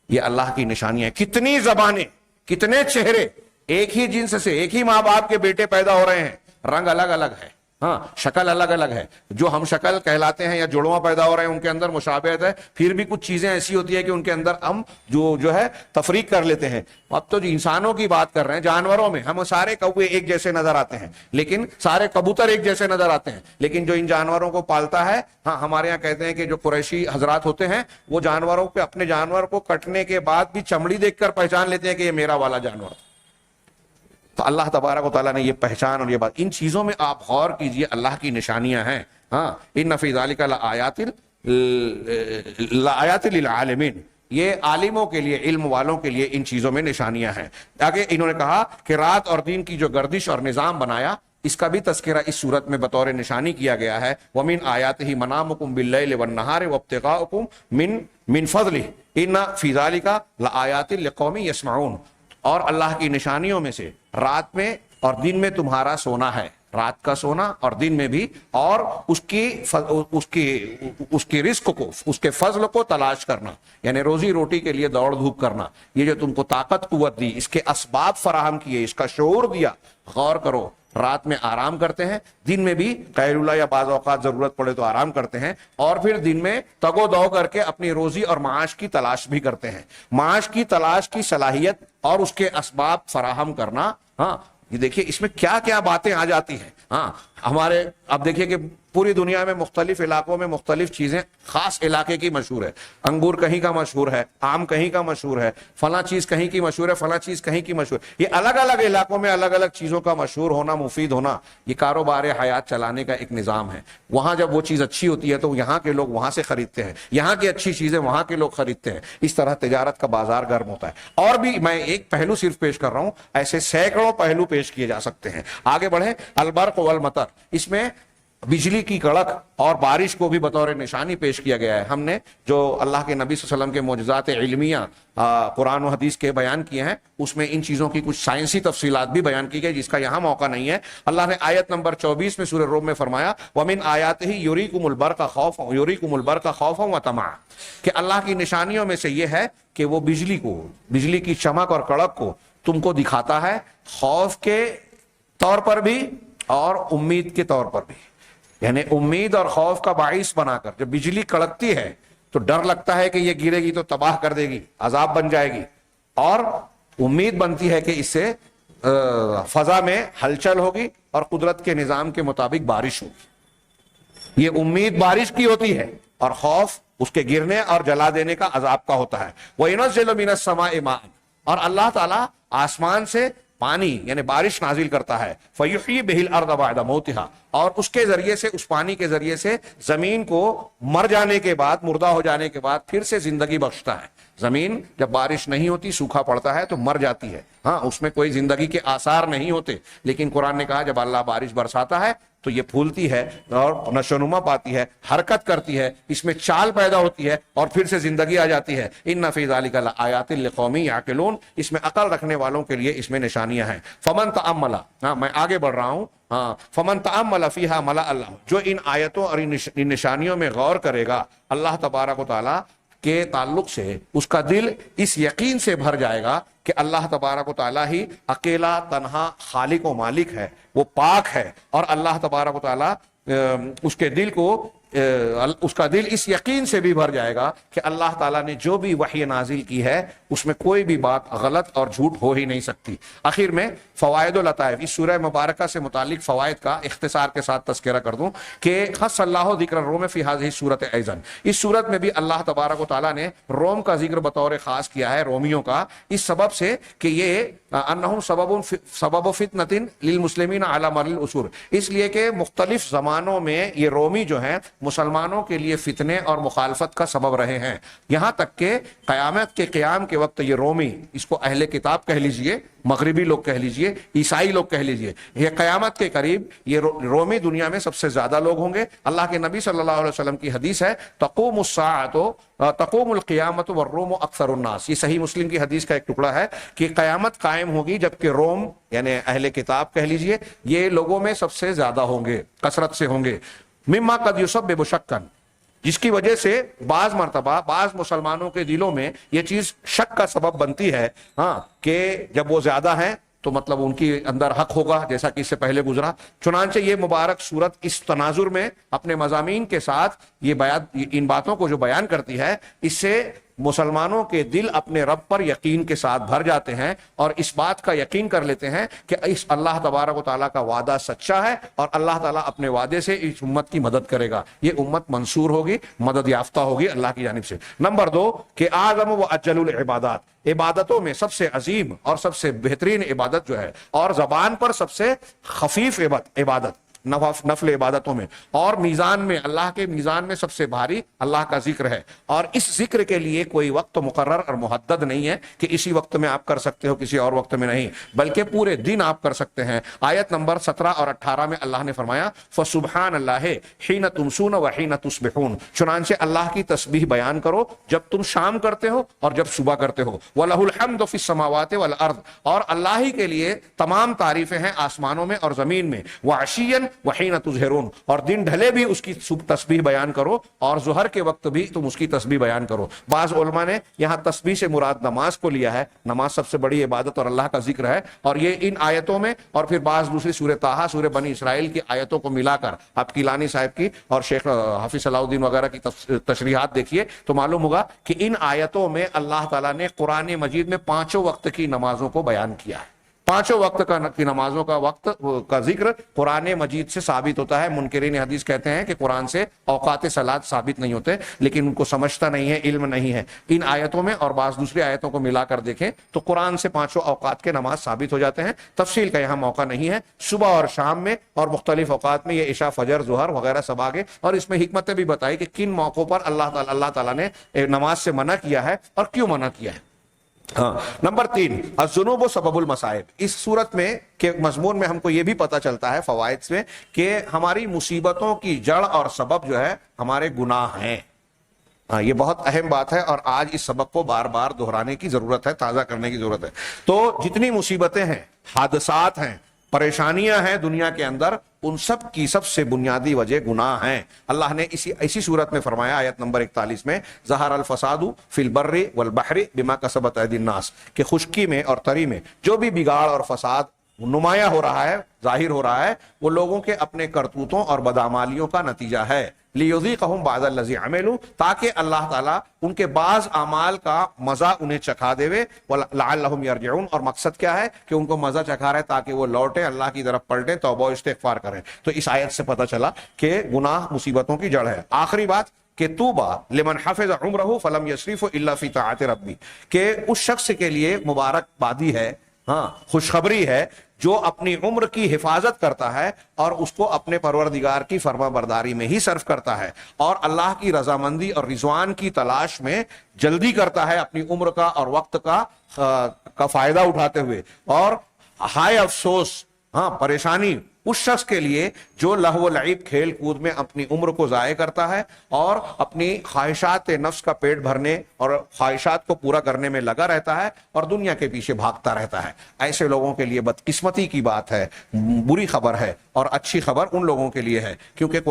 یہ اللہ کی نشانیاں، کتنی زبانیں، کتنے چہرے، ایک ہی جنس سے، ایک ہی ماں باپ کے بیٹے پیدا ہو رہے ہیں، رنگ الگ الگ ہے، ہاں شکل الگ الگ ہے، جو ہم شکل کہلاتے ہیں یا جڑواں پیدا ہو رہے ہیں ان کے اندر مشابہت ہے، پھر بھی کچھ چیزیں ایسی ہوتی ہے کہ ان کے اندر ہم جو ہے تفریق کر لیتے ہیں۔ اب تو جو انسانوں کی بات کر رہے ہیں، جانوروں میں ہم سارے کوے ایک جیسے نظر آتے ہیں، لیکن سارے کبوتر ایک جیسے نظر آتے ہیں، لیکن جو ان جانوروں کو پالتا ہے، ہاں ہمارے یہاں کہتے ہیں کہ جو قریشی حضرات ہوتے ہیں وہ جانوروں پہ اپنے جانور کو کٹنے کے بعد بھی چمڑی دیکھ کر پہچان لیتے ہیں کہ یہ میرا والا جانور۔ تو اللہ تبارک و تعالیٰ نے یہ پہچان اور یہ بات، ان چیزوں میں آپ غور کیجئے، اللہ کی نشانیاں ہیں۔ ہاں ان فی ذالک لآیات للعالمین، یہ عالموں کے لیے، علم والوں کے لیے ان چیزوں میں نشانیاں ہیں۔ آگے انہوں نے کہا کہ رات اور دن کی جو گردش اور نظام بنایا، اس کا بھی تذکرہ اس صورت میں بطور نشانی کیا گیا ہے۔ وَمِنْ آیَاتِهِ مَنَامُكُمْ بِاللَّيْلِ وَالنَّهَارِ وَابْتِغَاؤُكُمْ مِنْ فَضْلِهِ إِنَّ فِي ذَلِكَ لَآيَاتٍ لِقَوْمٍ يَسْمَعُونَ۔ اور اللہ کی نشانیوں میں سے رات میں اور دن میں تمہارا سونا ہے، رات کا سونا اور دن میں بھی، اور اس کی رزق کو، اس کے فضل کو تلاش کرنا، یعنی روزی روٹی کے لیے دوڑ دھوپ کرنا، یہ جو تم کو طاقت قوت دی، اس کے اسباب فراہم کیے، اس کا شعور دیا، غور کرو۔ رات میں آرام کرتے ہیں، دن میں بھی قیلولہ یا بعض اوقات ضرورت پڑے تو آرام کرتے ہیں، اور پھر دن میں تگ و دو کر کے اپنی روزی اور معاش کی تلاش بھی کرتے ہیں۔ معاش کی تلاش کی صلاحیت اور اس کے اسباب فراہم کرنا، ہاں یہ دیکھیے اس میں کیا کیا باتیں آ جاتی ہیں۔ ہاں ہمارے اب دیکھیے کہ پوری دنیا میں مختلف علاقوں میں مختلف چیزیں خاص علاقے کی مشہور ہے، انگور کہیں کا مشہور ہے، آم کہیں کا مشہور ہے، فلاں چیز کہیں کی مشہور ہے، فلاں چیز کہیں کی مشہور ہے۔ یہ الگ الگ علاقوں میں الگ الگ چیزوں کا مشہور ہونا، مفید ہونا، یہ کاروبار حیات چلانے کا ایک نظام ہے۔ وہاں جب وہ چیز اچھی ہوتی ہے تو یہاں کے لوگ وہاں سے خریدتے ہیں، یہاں کی اچھی چیزیں وہاں کے لوگ خریدتے ہیں، اس طرح تجارت کا بازار گرم ہوتا ہے۔ اور بھی میں ایک پہلو صرف پیش کر رہا ہوں، ایسے سینکڑوں پہلو پیش کیے جا سکتے ہیں۔ آگے بڑھیں، البرق والمطر، اس میں بجلی کی کڑک اور بارش کو بھی بطور نشانی پیش کیا گیا ہے۔ ہم نے جو اللہ کے نبی صلی اللہ علیہ وسلم کے معجزات علمیہ قرآن و حدیث کے بیان کیے ہیں، اس میں ان چیزوں کی کچھ سائنسی تفصیلات بھی بیان کی گئی، جس کا یہاں موقع نہیں ہے۔ اللہ نے آیت نمبر 24 میں سورہ روم میں فرمایا وَمِنْ آیَاتِهِ يُرِيكُمُ الْبَرْقَ خَوْفًا وَطَمَعًا، کہ اللہ کی نشانیوں میں سے یہ ہے کہ وہ بجلی کی چمک اور کڑک کو تم کو دکھاتا ہے، خوف کے طور پر بھی اور امید کے طور پر بھی، یعنی امید اور خوف کا باعث بنا کر۔ جب بجلی کڑکتی ہے تو ڈر لگتا ہے کہ یہ گرے گی تو تباہ کر دے گی، عذاب بن جائے گی، اور امید بنتی ہے کہ اس سے فضا میں ہلچل ہوگی اور قدرت کے نظام کے مطابق بارش ہوگی۔ یہ امید بارش کی ہوتی ہے، اور خوف اس کے گرنے اور جلا دینے کا، عذاب کا ہوتا ہے۔ وَيُنَزِّلُ مِنَ السَّمَاءِ مَاءً، اور اللہ تعالیٰ آسمان سے پانی یعنی بارش نازل کرتا ہے، فَيُحْيِي بِهِ الْأَرْضَ بَعْدَ مَوْتِهَا، اور اس کے ذریعے سے، اس پانی کے ذریعے سے زمین کو مر جانے کے بعد، مردہ ہو جانے کے بعد پھر سے زندگی بخشتا ہے۔ زمین جب بارش نہیں ہوتی، سوکھا پڑتا ہے تو مر جاتی ہے، ہاں اس میں کوئی زندگی کے آثار نہیں ہوتے، لیکن قرآن نے کہا جب اللہ بارش برساتا ہے تو یہ پھولتی ہے اور نشوونما پاتی ہے، حرکت کرتی ہے، اس میں چال پیدا ہوتی ہے اور پھر سے زندگی آ جاتی ہے۔ ان فی ذلک لآیات لقوم یعقلون، اس میں عقل رکھنے والوں کے لیے اس میں نشانیاں ہیں۔ فمن تأمل، ہاں میں آگے بڑھ رہا ہوں، ہاں فمن تأمل فیہا ملأ اللہ، جو ان آیتوں اور ان نشانیوں میں غور کرے گا اللہ تبارک و تعالی کے تعلق سے، اس کا دل اس یقین سے بھر جائے گا کہ اللہ تبارک و تعالیٰ ہی اکیلا تنہا خالق و مالک ہے، وہ پاک ہے، اور اللہ تبارک و تعالیٰ اس کے دل کو اس کا دل اس یقین سے بھی بھر جائے گا کہ اللہ تعالیٰ نے جو بھی وحی نازل کی ہے اس میں کوئی بھی بات غلط اور جھوٹ ہو ہی نہیں سکتی۔ آخر میں فوائد و لطائف، اس سورہ مبارکہ سے متعلق فوائد کا اختصار کے ساتھ تذکرہ کر دوں کہ خص اللہ ذکر الروم فی ہذہ سورۃ ایضاً، اس صورت میں بھی اللہ تبارک و تعالیٰ نے روم کا ذکر بطور خاص کیا ہے، رومیوں کا، اس سبب سے کہ یہ انہم سبب فتنۃ للمسلمین علی مر العصور، اس لیے کہ مختلف زمانوں میں یہ رومی جو ہیں مسلمانوں کے لیے فتنے اور مخالفت کا سبب رہے ہیں، یہاں تک کہ قیامت کے قیام کے وقت یہ رومی، اس کو اہل کتاب کہہ لیجئے، مغربی لوگ کہہ لیجئے، عیسائی لوگ کہہ لیجئے، یہ قیامت کے قریب یہ رومی دنیا میں سب سے زیادہ لوگ ہوں گے۔ اللہ کے نبی صلی اللہ علیہ وسلم کی حدیث ہے تقوم الساعۃ تقوم القیامت والروم اکثر الناس، یہ صحیح مسلم کی حدیث کا ایک ٹکڑا ہے کہ قیامت قائم ہوگی جبکہ روم یعنی اہل کتاب کہہ لیجئے یہ لوگوں میں سب سے زیادہ ہوں گے، کثرت سے ہوں گے۔ مما قد یسبب شکا، جس کی وجہ سے بعض مرتبہ بعض مسلمانوں کے دلوں میں یہ چیز شک کا سبب بنتی ہے، ہاں، کہ جب وہ زیادہ ہیں تو مطلب ان کی اندر حق ہوگا، جیسا کہ اس سے پہلے گزرا۔ چنانچہ یہ مبارک صورت اس تناظر میں اپنے مضامین کے ساتھ یہ بیان، ان باتوں کو جو بیان کرتی ہے، اس سے مسلمانوں کے دل اپنے رب پر یقین کے ساتھ بھر جاتے ہیں اور اس بات کا یقین کر لیتے ہیں کہ اس اللہ تبارک و تعالیٰ کا وعدہ سچا ہے اور اللہ تعالیٰ اپنے وعدے سے اس امت کی مدد کرے گا، یہ امت منصور ہوگی، مدد یافتہ ہوگی اللہ کی جانب سے۔ نمبر 2 کہ اعظم و اجل العبادات، عبادتوں میں سب سے عظیم اور سب سے بہترین عبادت جو ہے اور زبان پر سب سے خفیف عبادت نفل عبادتوں میں، اور میزان میں، اللہ کے میزان میں سب سے بھاری اللہ کا ذکر ہے، اور اس ذکر کے لیے کوئی وقت مقرر اور محدد نہیں ہے کہ اسی وقت میں آپ کر سکتے ہو کسی اور وقت میں نہیں، بلکہ پورے دن آپ کر سکتے ہیں۔ آیت نمبر 17 اور 18 میں اللہ نے فرمایا فسبحان اللہ حین تمسون وحین تصبحون، چنانچہ اللہ کی تسبیح بیان کرو جب تم شام کرتے ہو اور جب صبح کرتے ہو، وَلَهُ الْحَمْدُ فِي السَّمَاوَاتِ وَالْأَرْضِ، اور اللہ ہی کے لیے تمام تعریفیں ہیں آسمانوں میں اور زمین میں، وَعَشِيًّا وحین تظہرون، اور دن ڈھلے بھی اس کی تسبیح بیان کرو اور ظہر کے وقت بھی تم اس کی تسبیح بیان کرو۔ بعض علماء نے یہاں تسبیح سے مراد نماز کو لیا ہے، نماز سب سے بڑی عبادت اور اللہ کا ذکر ہے، اور یہ ان آیتوں میں اور پھر بعض دوسری سورہ طٰہٰ، سورہ بنی اسرائیل کی آیتوں کو ملا کر آپ کیلانی صاحب کی اور شیخ حافظ صلاح الدین وغیرہ کی تشریحات دیکھیے تو معلوم ہوگا کہ ان آیتوں میں اللہ تعالیٰ نے قرآن مجید میں 5 وقت کی نمازوں کو بیان کیا ہے۔ 5 وقت کی نمازوں کا وقت کا ذکر قرآن مجید سے ثابت ہوتا ہے۔ منکرین حدیث کہتے ہیں کہ قرآن سے اوقات صلاۃ ثابت نہیں ہوتے، لیکن ان کو سمجھتا نہیں ہے، علم نہیں ہے۔ ان آیتوں میں اور بعض دوسری آیتوں کو ملا کر دیکھیں تو قرآن سے 5 اوقات کے نماز ثابت ہو جاتے ہیں۔ تفصیل کا یہاں موقع نہیں ہے، صبح اور شام میں اور مختلف اوقات میں یہ عشاء، فجر، ظہر وغیرہ سب آگے، اور اس میں حکمتیں بھی بتائی کہ کن موقعوں پر اللہ تعالیٰ نے نماز سے منع کیا ہے اور کیوں منع کیا ہے۔ ہاں، نمبر 3 الذنوب سبب المصائب، اس صورت میں کے مضمون میں ہم کو یہ بھی پتہ چلتا ہے فوائد سے کہ ہماری مصیبتوں کی جڑ اور سبب جو ہے ہمارے گناہ ہیں۔ ہاں، یہ بہت اہم بات ہے اور آج اس سبق کو بار بار دہرانے کی ضرورت ہے، تازہ کرنے کی ضرورت ہے۔ تو جتنی مصیبتیں ہیں، حادثات ہیں، پریشانیاں ہیں دنیا کے اندر، ان سب کی سب سے بنیادی وجہ گناہ ہیں۔ اللہ نے اسی صورت میں فرمایا آیت نمبر 41 میں ظہر الفساد فی البر والبحر بما کسبت ایدی الناس، کہ خشکی میں اور تری میں جو بھی بگاڑ اور فساد نمایاں ہو رہا ہے، ظاہر ہو رہا ہے، وہ لوگوں کے اپنے کرتوتوں اور بدعمالیوں کا نتیجہ ہے۔ لیذیقہم بعض الذی عملوا، تاکہ اللہ تعالیٰ ان کے بعض اعمال کا مزہ انہیں چکھا دے، لعلہم یرجعون، اور مقصد کیا ہے کہ ان کو مزہ چکھا رہے تاکہ وہ لوٹیں، اللہ کی طرف پلٹیں، توبہ و استغفار کریں۔ تو اس آیت سے پتہ چلا کہ گناہ مصیبتوں کی جڑ ہے۔ آخری بات کہ طوبیٰ لمن حفظ عمرہ فلم یسرف الا فی طاعت ربی، کہ اس شخص کے لیے مبارک بادی ہے، ہاں، خوشخبری ہے جو اپنی عمر کی حفاظت کرتا ہے اور اس کو اپنے پروردگار کی فرما برداری میں ہی صرف کرتا ہے اور اللہ کی رضامندی اور رضوان کی تلاش میں جلدی کرتا ہے اپنی عمر کا اور وقت کا فائدہ اٹھاتے ہوئے۔ اور ہائے افسوس، ہاں، پریشانی اس شخص کے لیے جو لہو و لعب، کھیل کود میں اپنی عمر کو ضائع کرتا ہے اور اپنی خواہشات نفس کا پیٹ بھرنے اور خواہشات کو پورا کرنے میں لگا رہتا ہے اور دنیا کے پیچھے بھاگتا رہتا ہے۔ ایسے لوگوں کے لیے بدقسمتی کی بات ہے، بری خبر ہے، اور اچھی خبر ان لوگوں کے لیے ہے کیونکہ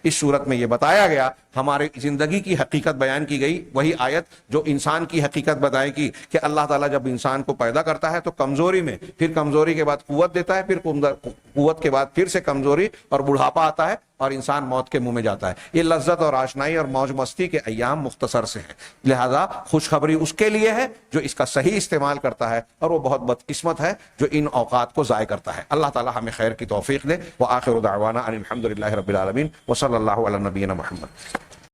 اس صورت میں یہ بتایا گیا، ہماری زندگی کی حقیقت بیان کی گئی، وہی آیت جو انسان کی حقیقت بتائے گی کہ اللہ تعالیٰ جب انسان کو پیدا کرتا ہے تو کمزوری میں، پھر کمزوری کے بعد قوت دیتا ہے، پھر قوت کے بعد پھر سے کمزوری اور بڑھاپا آتا ہے اور انسان موت کے منہ میں جاتا ہے. یہ لذت اور آشنائی اور موج مستی کے ایام مختصر سے ہیں، لہذا خوشخبری اس کے لیے ہے جو اس کا صحیح استعمال کرتا ہے، اور وہ بہت بدقسمت ہے جو ان اوقات کو ضائع کرتا ہے. اللہ تعالی ہمیں خیر کی توفیق دے. وآخر دعوانا ان الحمد للہ رب العالمین وصلی اللہ علی نبینا محمد.